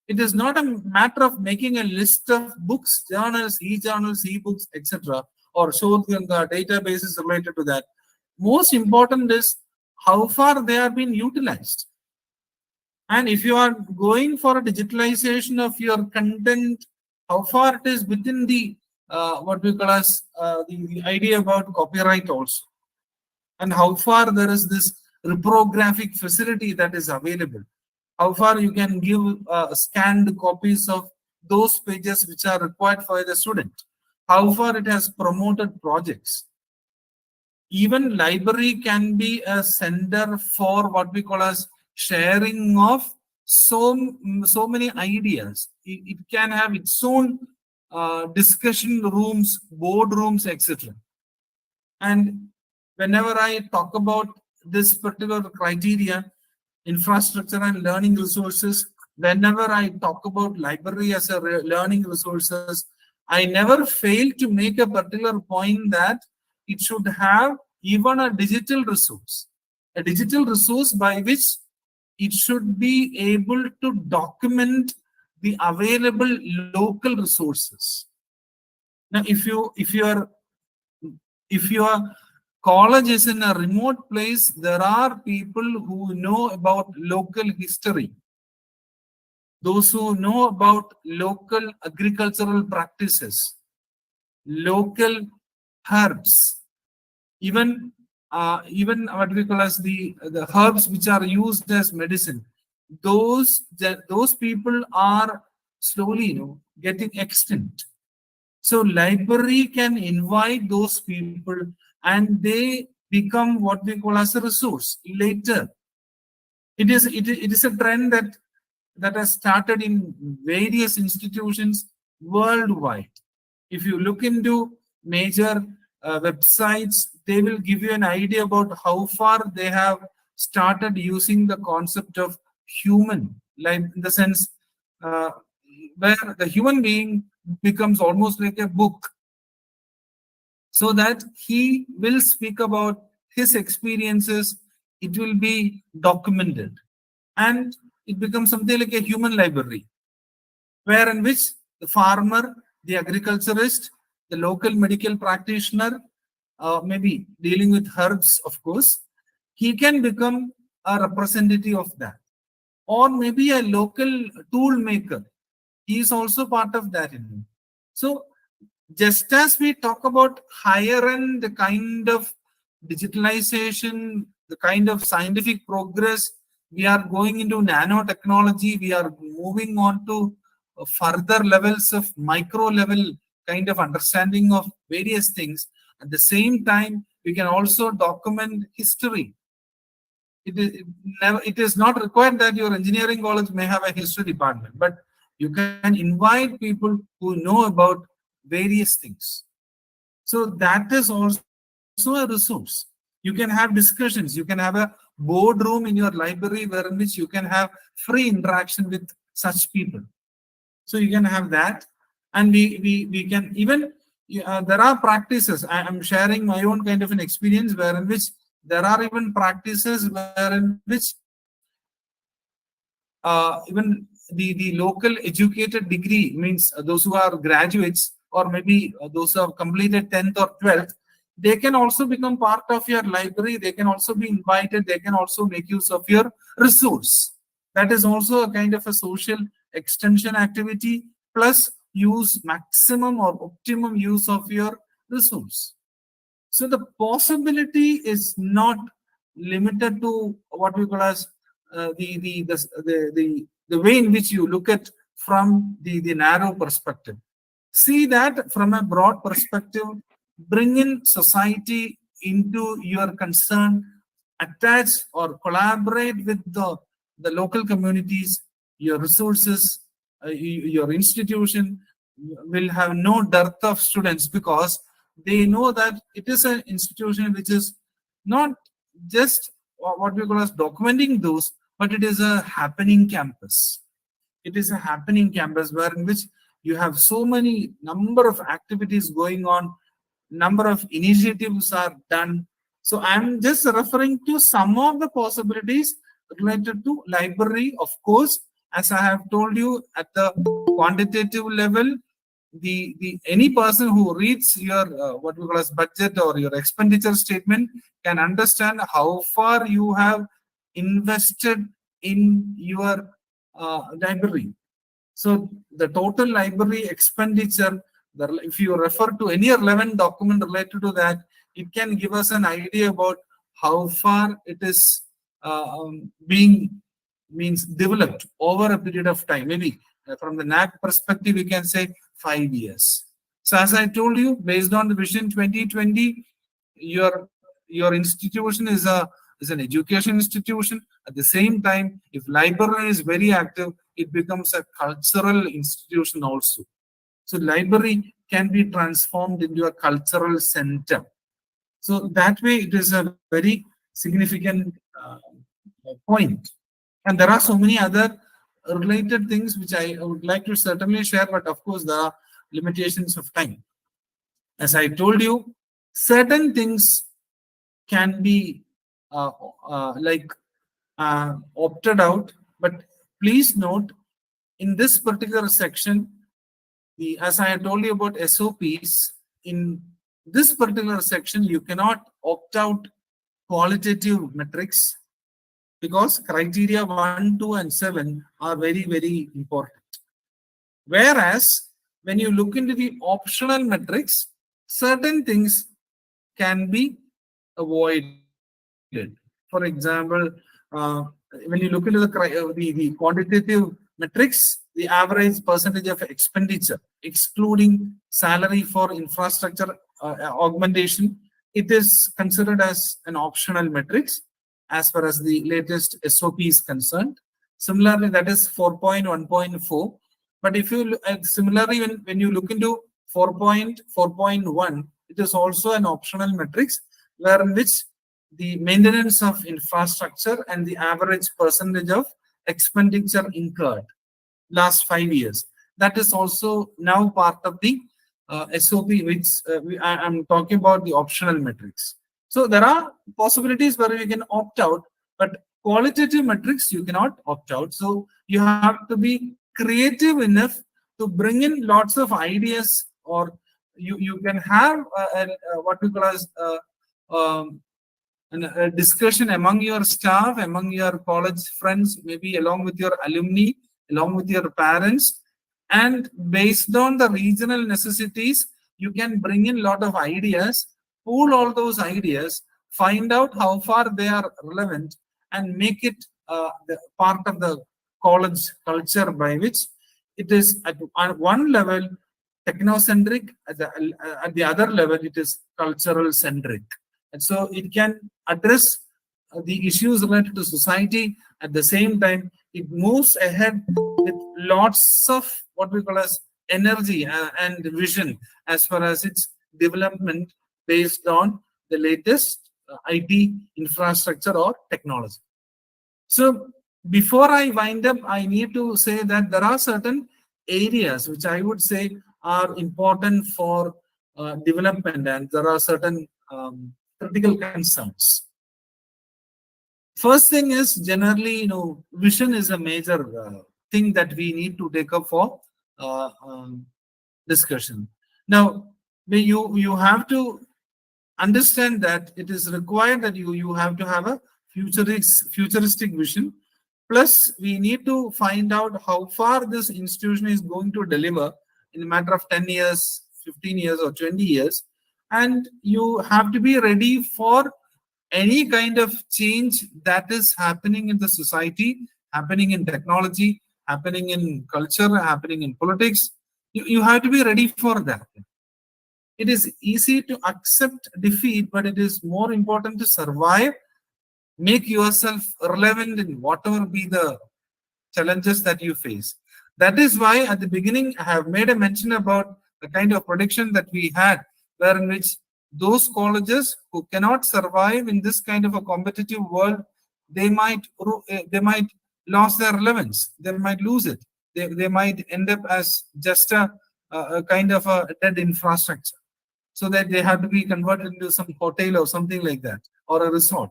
it is not a matter of making a list of books, journals, e-journals, e-books, etc., or show the databases related to that. Most important is how far they are being utilized. And if you are going for a digitalization of your content, how far it is within the what we call as the idea about copyright also, and how far there is this reprographic facility that is available, how far you can give scanned copies of those pages which are required for the student, how far it has promoted projects. Even library can be a center for what we call as sharing of so many ideas. It can have its own discussion rooms, board rooms, etc. And whenever I talk about this particular criteria, infrastructure and learning resources, whenever I talk about library as a learning resources, I never fail to make a particular point that it should have even a digital resource by which it should be able to document the available local resources. Now, if your college is in a remote place, there are people who know about local history, those who know about local agricultural practices, local herbs, even what we call as the herbs which are used as medicine. Those people are slowly, getting extinct. So library can invite those people and they become what we call as a resource later. It is a trend that has started in various institutions worldwide. If you look into major websites, they will give you an idea about how far they have started using the concept of human, like in the sense where the human being becomes almost like a book, so that he will speak about his experiences, it will be documented, and it becomes something like a human library, where in which the farmer, the agriculturist, the local medical practitioner, maybe dealing with herbs, of course, he can become a representative of that. Or maybe a local tool maker, he is also part of that. So just as we talk about higher end kind of digitalization, the kind of scientific progress, we are going into nanotechnology, we are moving on to further levels of micro level kind of understanding of various things. At the same time, we can also document history. It is not required that your engineering college may have a history department, but you can invite people who know about various things. So that is also a resource. You can have discussions, you can have a boardroom in your library where in which you can have free interaction with such people. So you can have that, and we can even there are practices. I am sharing my own kind of an experience where in which there are even practices where in which even the local educated degree means those who are graduates, or maybe those who have completed 10th or 12th, they can also become part of your library, they can also be invited, they can also make use of your resource. That is also a kind of a social extension activity, plus use maximum or optimum use of your resource. So the possibility is not limited to what we call as the way in which you look at from the narrow perspective. See that from a broad perspective, bring in society into your concern, attach or collaborate with the local communities, your resources, your institution will have no dearth of students, because they know that it is an institution which is not just what we call as documenting those, but it is a happening campus. It is a happening campus where in which you have so many number of activities going on, number of initiatives are done. So I'm just referring to some of the possibilities related to library. Of course, as I have told you, at the quantitative level, the any person who reads your what we call as budget or your expenditure statement can understand how far you have invested in your library. So the total library expenditure, if you refer to any relevant document related to that, it can give us an idea about how far it is being means developed over a period of time. Maybe from the NAAC perspective, we can say 5 years. So as I told you, based on the Vision 2020, your institution is an education institution. At the same time, if library is very active, it becomes a cultural institution also. So library can be transformed into a cultural center. So that way, it is a very significant point. And there are so many other related things which I would like to certainly share, but of course, there are limitations of time. As I told you, certain things can be uh, like opted out, but please note in this particular section, as I had told you about SOPs, in this particular section, you cannot opt out qualitative metrics because criteria 1, 2, and 7 are very, very important. Whereas when you look into the optional metrics, certain things can be avoided. For example, when you look into the quantitative metrics, the average percentage of expenditure, excluding salary for infrastructure augmentation, it is considered as an optional metrics as far as the latest SOP is concerned. Similarly, that is 4.1.4. But if you look at similarly, when you look into 4.4.1, it is also an optional metrics where in which the maintenance of infrastructure and the average percentage of expenditure incurred last 5 years. That is also now part of the SOP, which I'm talking about the optional metrics. So there are possibilities where you can opt out, but qualitative metrics you cannot opt out. So you have to be creative enough to bring in lots of ideas, or you can have what we call as a discussion among your staff, among your college friends, maybe along with your alumni, along with your parents, and based on the regional necessities, you can bring in a lot of ideas, pool all those ideas, find out how far they are relevant, and make it the part of the college culture by which it is at one level technocentric, at the other level it is cultural centric. And so it can address the issues related to society. At the same time, it moves ahead with lots of what we call as energy and vision as far as its development based on the latest IT infrastructure or technology. So before I wind up, I need to say that there are certain areas which I would say are important for development, and there are certain critical concerns. First thing is generally, vision is a major thing that we need to take up for discussion. Now, you have to understand that it is required that you have to have a futuristic vision. Plus, we need to find out how far this institution is going to deliver in a matter of 10 years, 15 years, or 20 years. And you have to be ready for any kind of change that is happening in the society, happening in technology, happening in culture, happening in politics. You have to be ready for that. It is easy to accept defeat, but it is more important to survive, make yourself relevant in whatever be the challenges that you face. That is why at the beginning I have made a mention about the kind of prediction that we had, where in which those colleges who cannot survive in this kind of a competitive world, they might lose their relevance. They might lose it. They might end up as just a kind of a dead infrastructure, so that they have to be converted into some hotel or something like that, or a resort.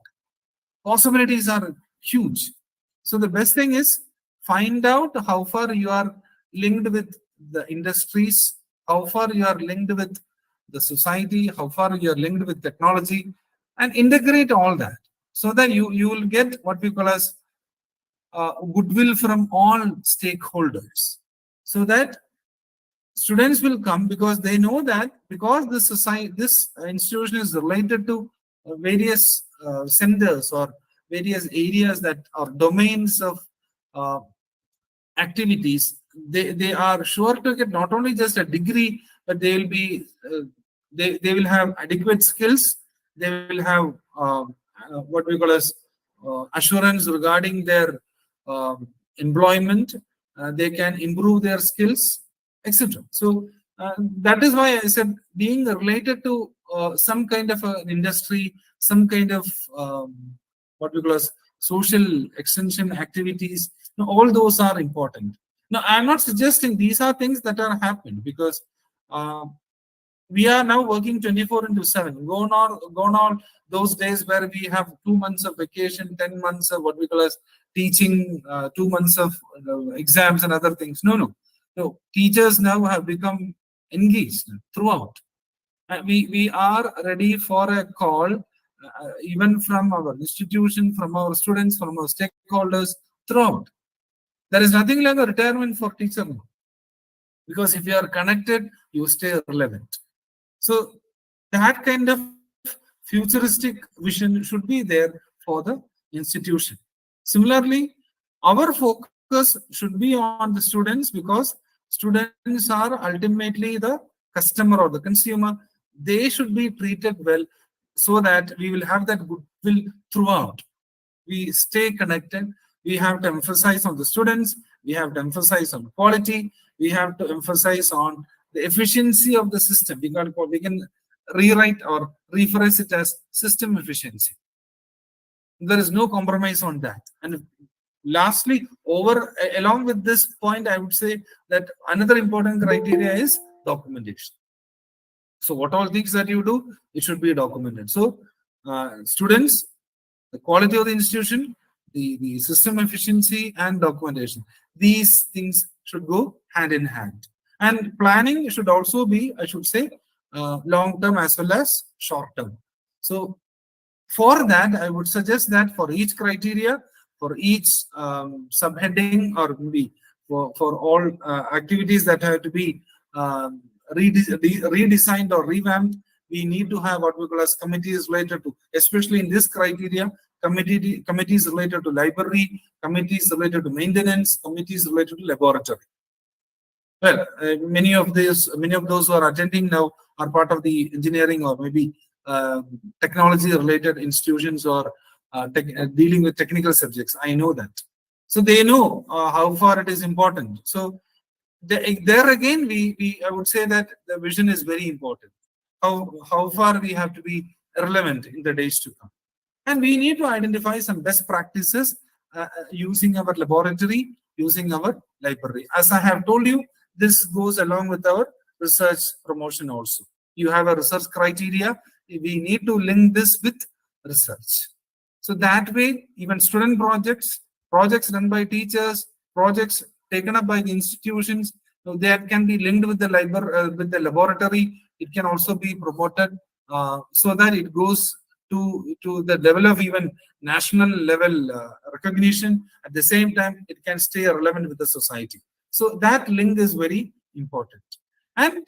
Possibilities are huge. So the best thing is find out how far you are linked with the industries, how far you are linked with the society, how far you are linked with technology, and integrate all that so that you will get what we call as goodwill from all stakeholders, so that students will come because they know that because this institution is related to various centers or various areas that are domains of uh, activities, they are sure to get not only just a degree, but they will be they will have adequate skills. They will have what we call as assurance regarding their employment. They can improve their skills, etc. So that is why I said being related to some kind of an industry, some kind of what we call as social extension activities. Now, all those are important. Now, I'm not suggesting these are things that are happening because uh, we are now working 24 into 7. Gone on those days where we have 2 months of vacation, 10 months of what we call as teaching, 2 months of exams and other things. No, no. No, teachers now have become engaged throughout. We are ready for a call, even from our institution, from our students, from our stakeholders throughout. There is nothing like a retirement for teacher now, because if you are connected, you stay relevant. So that kind of futuristic vision should be there for the institution. Similarly, our focus should be on the students because students are ultimately the customer or the consumer. They should be treated well so that we will have that goodwill throughout. We stay connected. We have to emphasize on the students. We have to emphasize on quality. We have to emphasize on the efficiency of the system. We can rewrite or rephrase it as system efficiency. There is no compromise on that. And lastly, along with this point, I would say that another important criteria is documentation. So what all things that you do, it should be documented. So students, the quality of the institution, the system efficiency and documentation. These things should go hand in hand. And planning should also be, I should say, long term as well as short term. So for that, I would suggest that for each criteria, for each subheading, or maybe for all activities that have to be redesigned or revamped, we need to have what we call as committees related to, especially in this criteria, committees related to library, committees related to maintenance, committees related to laboratory. Well, many of those who are attending now are part of the engineering or maybe technology-related institutions or dealing with technical subjects. I know that, so they know how far it is important. So there again, I would say that the vision is very important. How far we have to be relevant in the days to come, and we need to identify some best practices using our laboratory, using our library. As I have told you, this goes along with our research promotion also. You have a research criteria. We need to link this with research. So that way, even student projects, projects run by teachers, projects taken up by the institutions, so that can be linked with the library, with the laboratory. It can also be promoted so that it goes to the level of even national level recognition. At the same time, it can stay relevant with the society. So that link is very important. And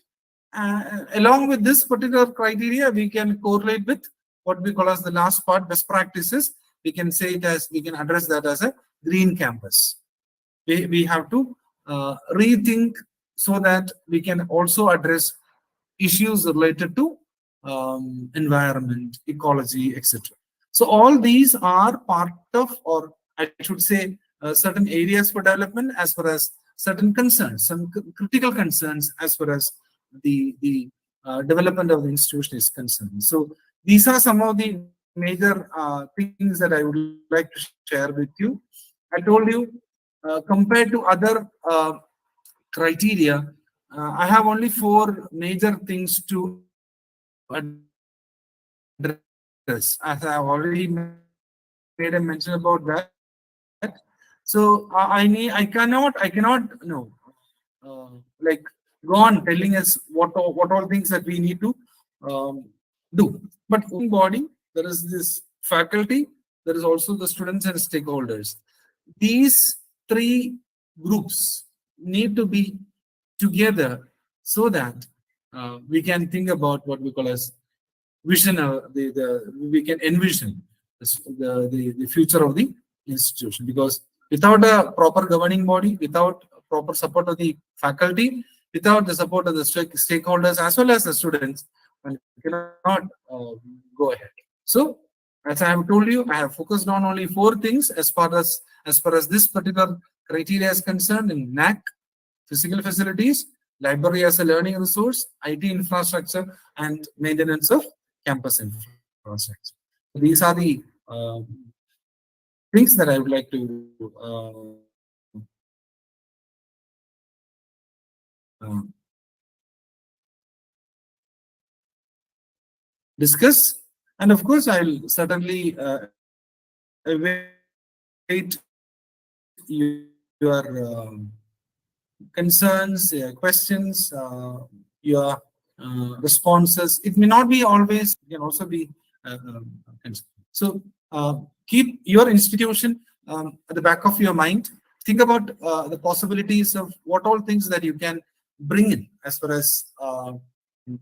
along with this particular criteria, we can correlate with what we call as the last part, best practices. We can say it as, we can address that as a green campus. We have to rethink so that we can also address issues related to environment, ecology, etc. So all these are part of, or I should say, certain areas for development as far as certain concerns, some critical concerns as far as the development of the institution is concerned. So these are some of the major things that I would like to share with you. I told you, compared to other criteria, I have only 4 major things to address. As I have already made a mention about that. So I cannot, like go on telling us what all things that we need to do. But body, there is this faculty, there is also the students and stakeholders. These 3 groups need to be together so that we can think about what we call as vision. We can envision the future of the institution. Because without a proper governing body, without proper support of the faculty, without the support of the stakeholders as well as the students, one cannot go ahead. So, as I have told you, I have focused on only four things as far as this particular criteria is concerned in NAAC: physical facilities, library as a learning resource, IT infrastructure, and maintenance of campus infrastructure. So these are the things that I would like to uh, discuss. And of course, I'll certainly await your concerns, questions, your responses. It may not be always, it can also be concerned. So keep your institution at the back of your mind. Think about the possibilities of what all things that you can bring in as far as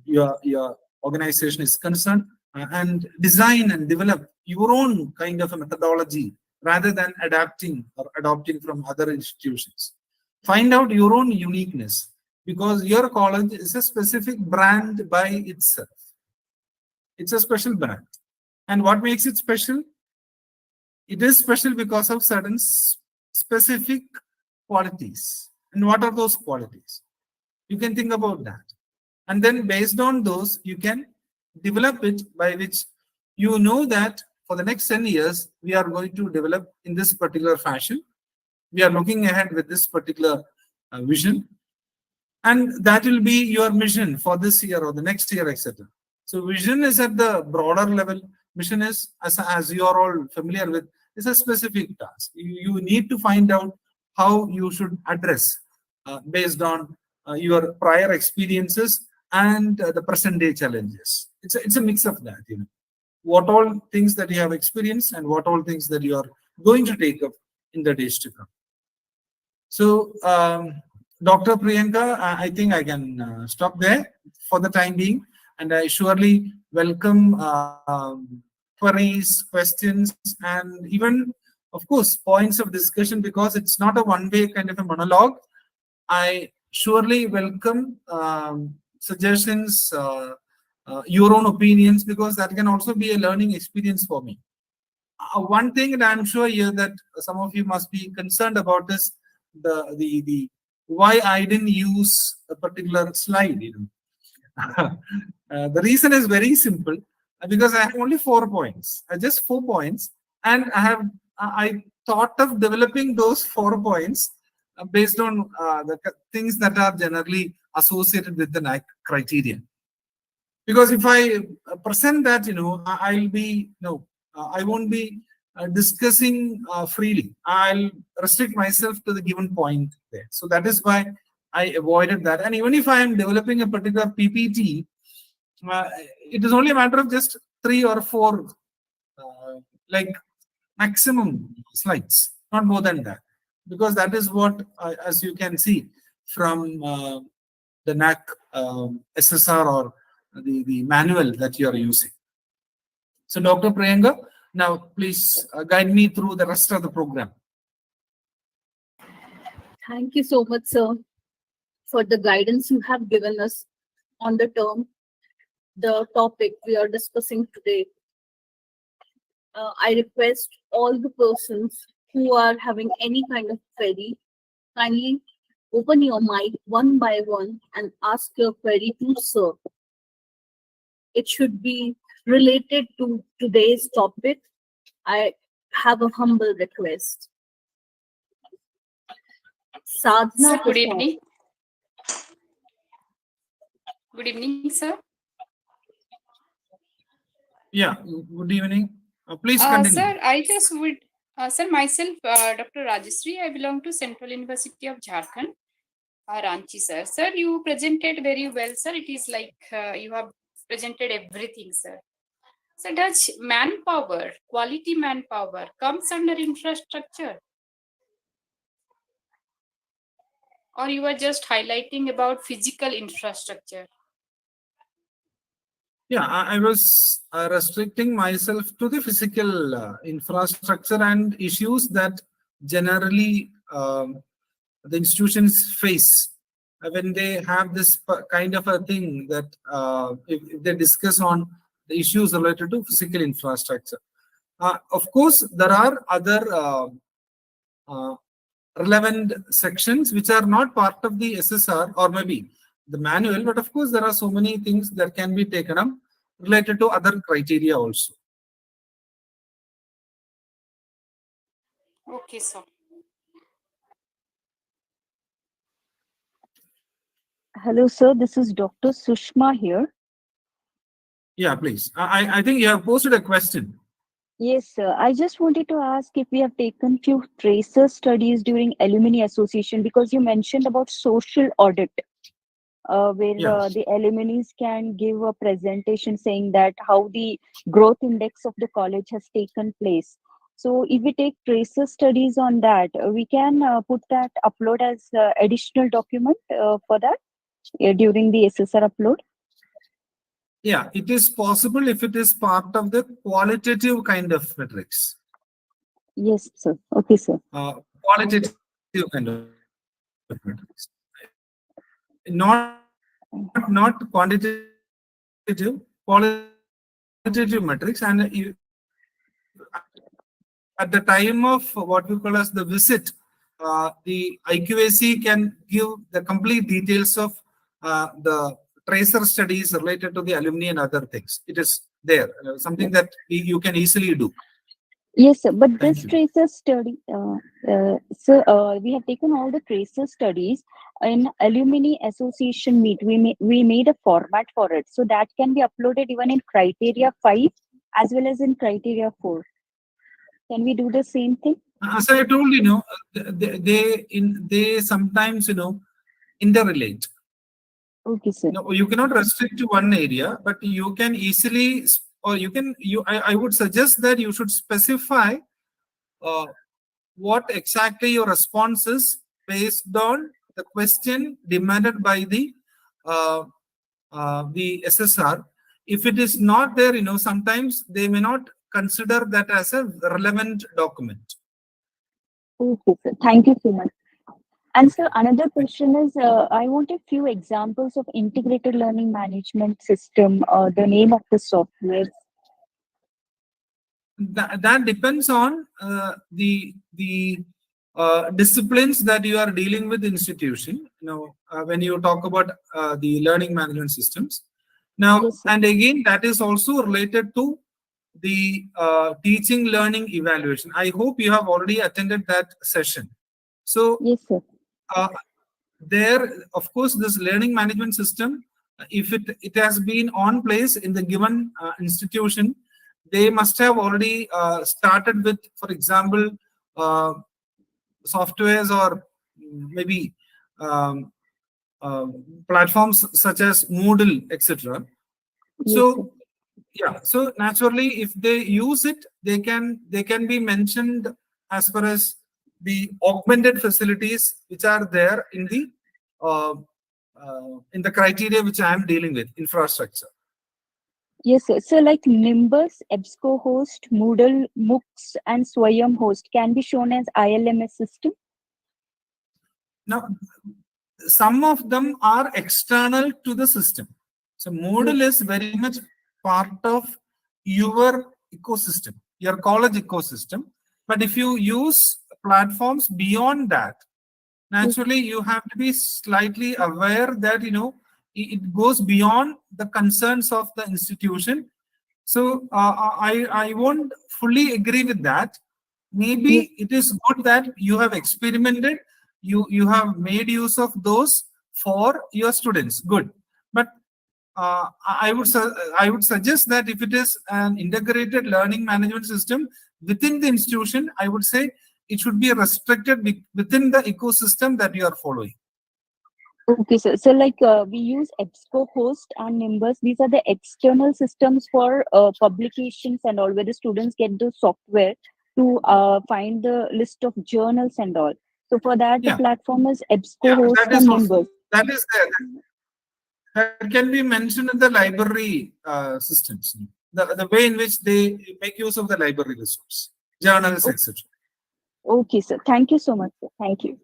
your organization is concerned, and design and develop your own kind of a methodology rather than adapting or adopting from other institutions. Find out your own uniqueness, because your college is a specific brand by itself. It's a special brand. And what makes it special? It is special because of certain specific qualities. And what are those qualities? You can think about that. And then based on those, you can develop it by which you know that for the next 10 years, we are going to develop in this particular fashion. We are looking ahead with this particular vision. And that will be your mission for this year or the next year, etc. So vision is at the broader level. Mission is, as you are all familiar with, is a specific task. You need to find out how you should address based on your prior experiences and the present day challenges. It's a mix of that, what all things that you have experienced and what all things that you are going to take up in the days to come. So, Dr. Priyanka, I think I can stop there for the time being, and I surely welcome queries, questions, and even, of course, points of discussion, because it's not a one-way kind of a monologue. I surely welcome suggestions, your own opinions, because that can also be a learning experience for me. One thing that I'm sure here that some of you must be concerned about is the why I didn't use a particular slide. The reason is very simple, because I have only 4 points, just 4 points, and I thought of developing those 4 points based on the things that are generally associated with the NAAC criteria. Because if I present that, I'll be I won't be discussing freely. I'll restrict myself to the given point there. So that is why I avoided that. And even if I am developing a particular PPT, it is only a matter of just 3 or 4, like maximum slides, not more than that. Because that is what, as you can see from the NAAC SSR or the manual that you are using. So, Dr. Priyanka, now please guide me through the rest of the program. Thank you so much, sir, for the guidance you have given us on the topic we are discussing today. I request all the persons who are having any kind of query, kindly open your mic one by one and ask your query to sir. It should be related to today's topic. I have a humble request. Sadhana Sir, good Prasad. evening. Good evening, sir. Yeah, good evening. Please continue. Sir, I just would, sir, myself, Dr. Rajashree, I belong to Central University of Jharkhand, Ranchi, sir. Sir, you presented very well, sir. It is like you have presented everything, sir. So does manpower, quality manpower, comes under infrastructure? Or you are just highlighting about physical infrastructure? Yeah, I was restricting myself to the physical infrastructure and issues that generally the institutions face when they have this kind of a thing that if they discuss on the issues related to physical infrastructure. Of course, there are other uh, relevant sections which are not part of the SSR or maybe the manual, but of course, there are so many things that can be taken up related to other criteria also. Okay, sir. Hello, sir. This is Dr. Sushma here. Yeah, please. I think you have posted a question. Yes, sir. I just wanted to ask if we have taken few tracer studies during alumni association because you mentioned about social audit, where Yeah. the alumni can give a presentation saying that how the growth index of the college has taken place. So if we take tracer studies on that, we can put that upload as additional document for that during the SSR upload. Yeah, it is possible if it is part of the qualitative kind of metrics. Yes, sir. Okay, sir. Qualitative kind of metrics. Not quantitative, qualitative metrics. And at the time of what we call as the visit, the IQAC can give the complete details of the tracer studies related to the alumni and other things. It is there, something that you can easily do. Yes, sir. But Thank this you. tracer study, we have taken all the tracer studies in alumni association meet. We made a format for it, so that can be uploaded even in criteria 5 as well as in criteria 4. Can we do the same thing? As I told you, know, they sometimes interrelate. Okay, sir. No, you cannot restrict to one area, but you can easily, or you can, I would suggest that you should specify uh, what exactly your response is based on the question demanded by the SSR. If it is not there, sometimes they may not consider that as a relevant document. Okay, sir. Thank you so much. And sir, Okay. another question is, I want a few examples of integrated learning management system, the name of the software. That depends on the disciplines that you are dealing with institution. When you talk about the learning management systems. Now, Yes, sir. and again, that is also related to the teaching learning evaluation. I hope you have already attended that session. So Yes, sir. uh, there, of course, this learning management system, if it has been on place in the given institution, they must have already started with, for example, uh, softwares or maybe um, uh, platforms such as Moodle, etc. Yes, sir. So yeah, so naturally, if they use it, they can be mentioned as far as the augmented facilities which are there uh, in the criteria which I am dealing with infrastructure. Yes, sir. So, like Nimbus, EBSCO-host, Moodle, MOOCs, and Swayam host can be shown as ILMS system. Now, some of them are external to the system. So Moodle Yes, is very much part of your ecosystem, your college ecosystem. But if you use platforms beyond that, yes, naturally you have to be slightly aware that it goes beyond the concerns of the institution. So I won't fully agree with that. yes, Maybe it is good that you have experimented, you have made use of those for your students. Good, but I would suggest that if it is an integrated learning management system within the institution, I would say it should be restricted within the ecosystem that you are following. okay, sir. So, like we use EBSCO-host and Nimbus. These are the external systems for publications and all, where the students get the software to find the list of journals and all. So, for that, the Yeah, platform is yeah, EBSCO-host that is and also Nimbus. that is there. that can be mentioned in the library systems. The way in which they make use of the library resource, journals, O- etc. Okay, sir. Thank you so much, sir. Thank you.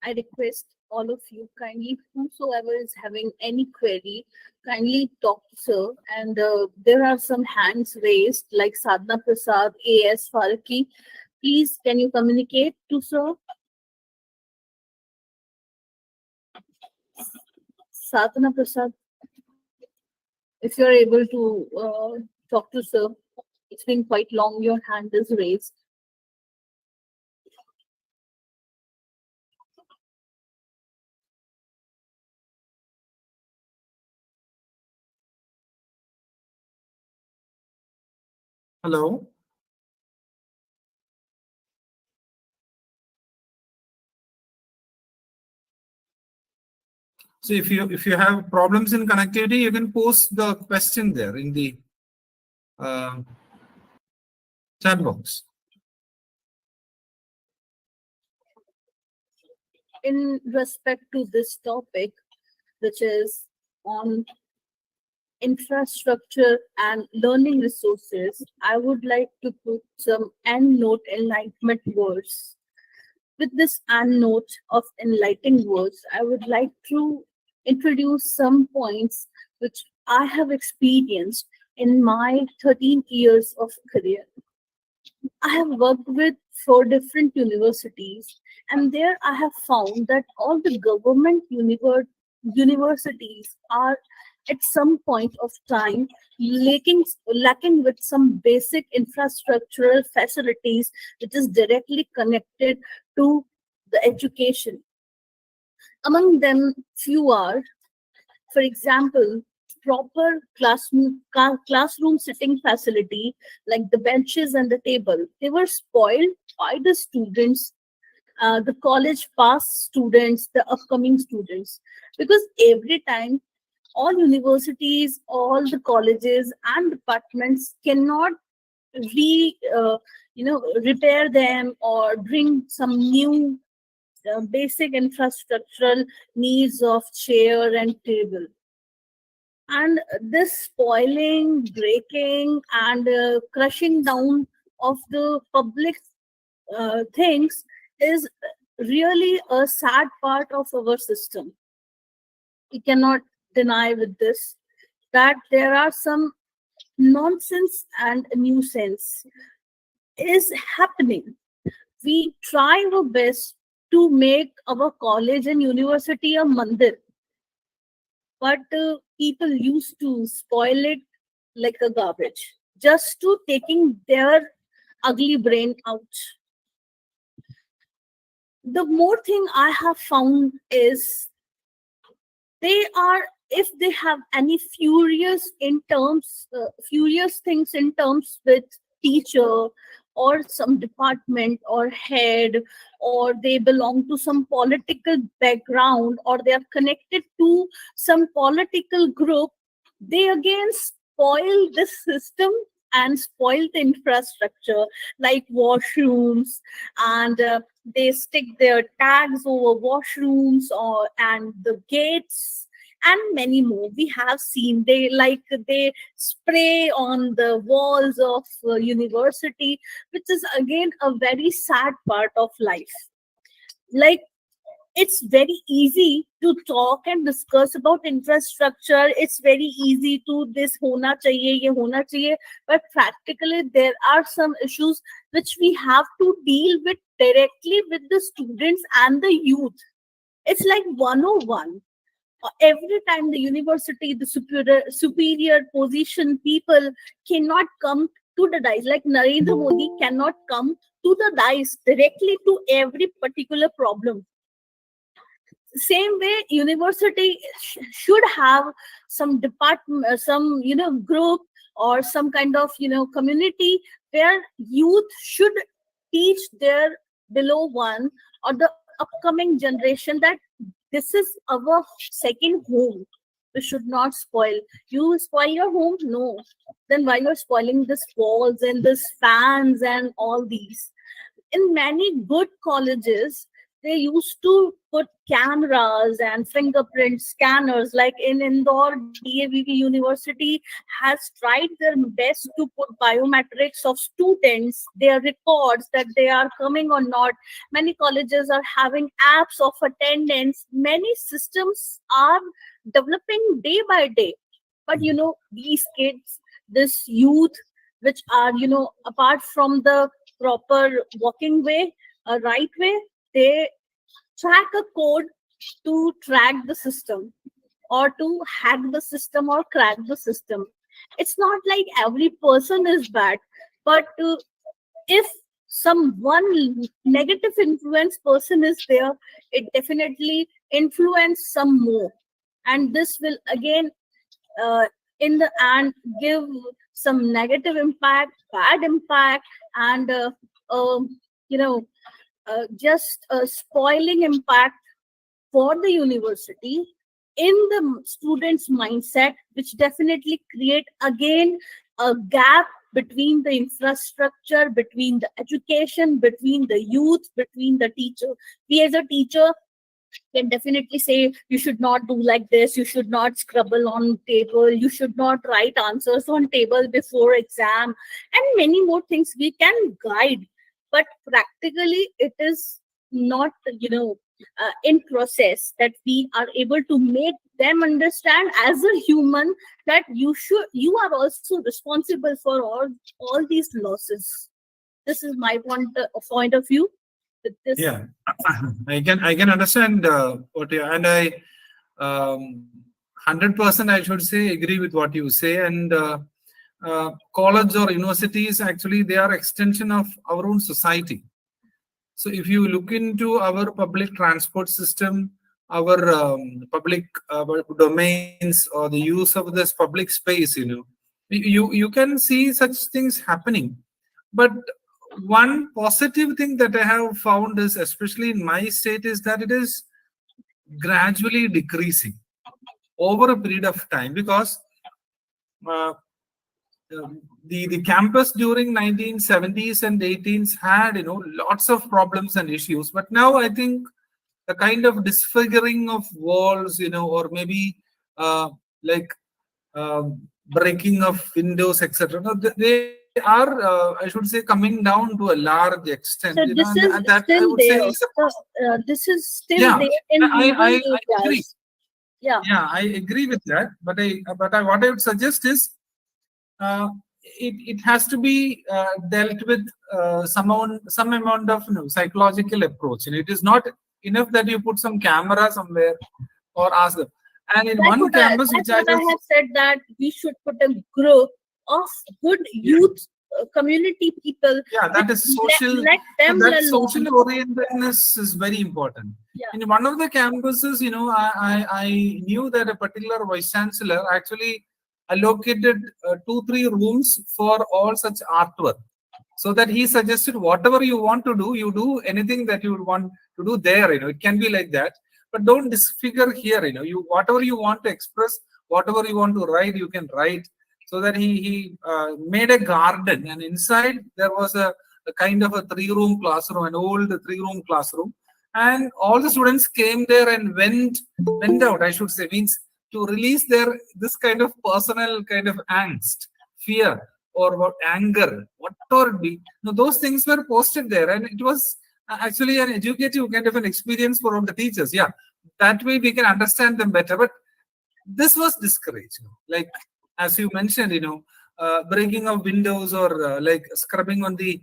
I request all of you kindly, whosoever is having any query, kindly talk to sir. And there are some hands raised, like Sadhna Prasad, A.S. Farki. Please, can you communicate to sir? Sadhna Prasad, if you're able to talk to sir, it's been quite long. Your hand is raised. Hello. So if you have problems in connectivity, you can post the question there in the uh, chat box. In respect to this topic, which is on infrastructure and learning resources, I would like to put some end note enlightenment words. With this end note of enlightening words, I would like to introduce some points which I have experienced in my 13 years of career. I have worked with 4 different universities, and there I have found that all the government universities are at some point of time lacking with some basic infrastructural facilities which is directly connected to the education. Among them, few are, for example, proper classroom sitting facility, like the benches and the table. They were spoiled by the students, the college pass students, the upcoming students, because every time all universities, all the colleges and departments cannot repair them or bring some new basic infrastructural needs of chair and table. And this spoiling, breaking, and crushing down of the public things is really a sad part of our system. We cannot deny with this that there are some nonsense and nuisance is happening. We try our best to make our college and university a mandir, but people used to spoil it like a garbage just to taking their ugly brain out. The more thing I have found is they are, if they have any furious things in terms with teacher or some department or head, or they belong to some political background, or they are connected to some political group, they again spoil the system and spoil the infrastructure, like washrooms, and they stick their tags over washrooms or and the gates and many more. We have seen they spray on the walls of university, which is again a very sad part of life. Like, it's very easy to talk and discuss about infrastructure. It's very easy to this hona chahiye, ye hona chahiye, but practically there are some issues which we have to deal with directly with the students and the youth. It's like 101. Every time the university, the superior position people cannot come to the dice. Like Narendra Modi cannot come to the dice directly to every particular problem. Same way, university should have some department, some group or some kind of community where youth should teach their below one or the upcoming generation that this is our second home. We should not spoil. You spoil your home? No. Then why you're spoiling this walls and this fans and all these? In many good colleges, they used to put cameras and fingerprint scanners. Like in Indore, DAVV University has tried their best to put biometrics of students, their records that they are coming or not. Many colleges are having apps of attendance. Many systems are developing day by day. But these kids, this youth, which are apart from the proper walking way, a right way, they track a code to track the system or to hack the system or crack the system. It's not like every person is bad, but if some one negative influence person is there, it definitely influence some more, and this will again in the end give some negative impact, bad impact, and you know just a spoiling impact for the university in the students mindset, which definitely create again a gap between the infrastructure, between the education, between the youth, between the teacher. We as a teacher can definitely say you should not do like this, you should not scribble on table, you should not write answers on table before exam, and many more things we can guide. But practically it is not in process that we are able to make them understand as a human that you are also responsible for all these losses. This is my point of view with this. Yeah, I can understand what you, and I 100% I should say agree with what you say. And college or universities, actually they are extension of our own society. So if you look into our public transport system, our public domains, or the use of this public space, you can see such things happening. But one positive thing that I have found is, especially in my state, is that it is gradually decreasing over a period of time, because uh, the campus during 1970s and 18s had lots of problems and issues. But now I think the kind of disfiguring of walls, or maybe like breaking of windows, etc., they are I should say coming down to a large extent. So this is And that I still would say there. is This is still yeah. there in rural I agree. areas. Yeah. Yeah, I agree with that. But what I would suggest is it has to be dealt with some amount of psychological approach. And it is not enough that you put some camera somewhere or ask them. And in one campus, which I have said, that we should put a group of good youth community people. Yeah, that is social. Let them That learn. social orientedness is very important. Yeah. In one of the campuses, I knew that a particular vice chancellor actually allocated 2-3 rooms for all such artwork, so that he suggested whatever you want to do, you do anything that you would want to do there. It can be like that, but don't disfigure here. You whatever you want to express, whatever you want to write, you can write. So that he made a garden, and inside there was a kind of a 3-room classroom, an old 3-room classroom, and all the students came there and went out, I should say, means to release their this kind of personal kind of angst, fear, or what, anger, whatever it be. Those things were posted there, and it was actually an educative kind of an experience for all the teachers. Yeah, that way we can understand them better. But this was discouraged, like as you mentioned, breaking of windows, or like scrubbing on the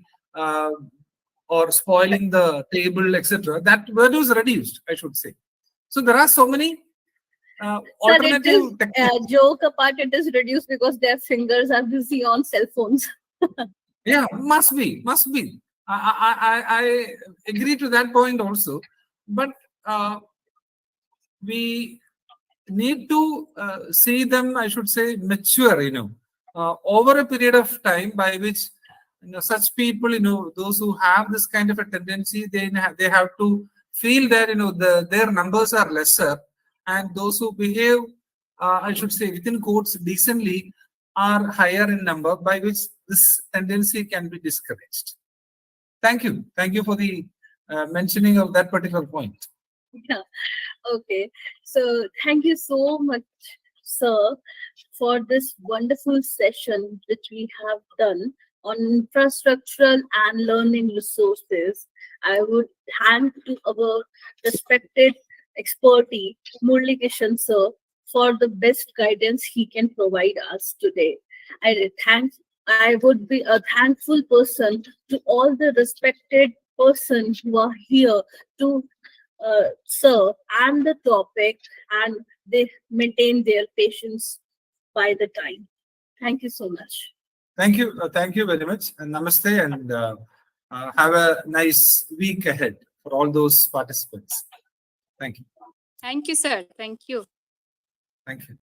or spoiling the table, etc. That word was reduced, I should say. So there are so many alternative Joke apart, it is reduced because their fingers are busy on cell phones. Yeah, must be, must be. I agree to that point also, but we need to see them, I should say, mature, over a period of time by which, such people, those who have this kind of a tendency, they have to feel that, their numbers are lesser, and those who behave, I should say, within quotes, decently, are higher in number, by which this tendency can be discouraged. Thank you. Thank you for the mentioning of that particular point. Yeah. Okay. So thank you so much, sir, for this wonderful session which we have done on infrastructural and learning resources. I would hand to our respected expertise, Murli Kishan sir, for the best guidance he can provide us today. I would be a thankful person to all the respected persons who are here to serve and the topic, and they maintain their patience by the time. Thank you so much. Thank you very much, and namaste, and have a nice week ahead for all those participants. Thank you. Thank you, sir. Thank you. Thank you.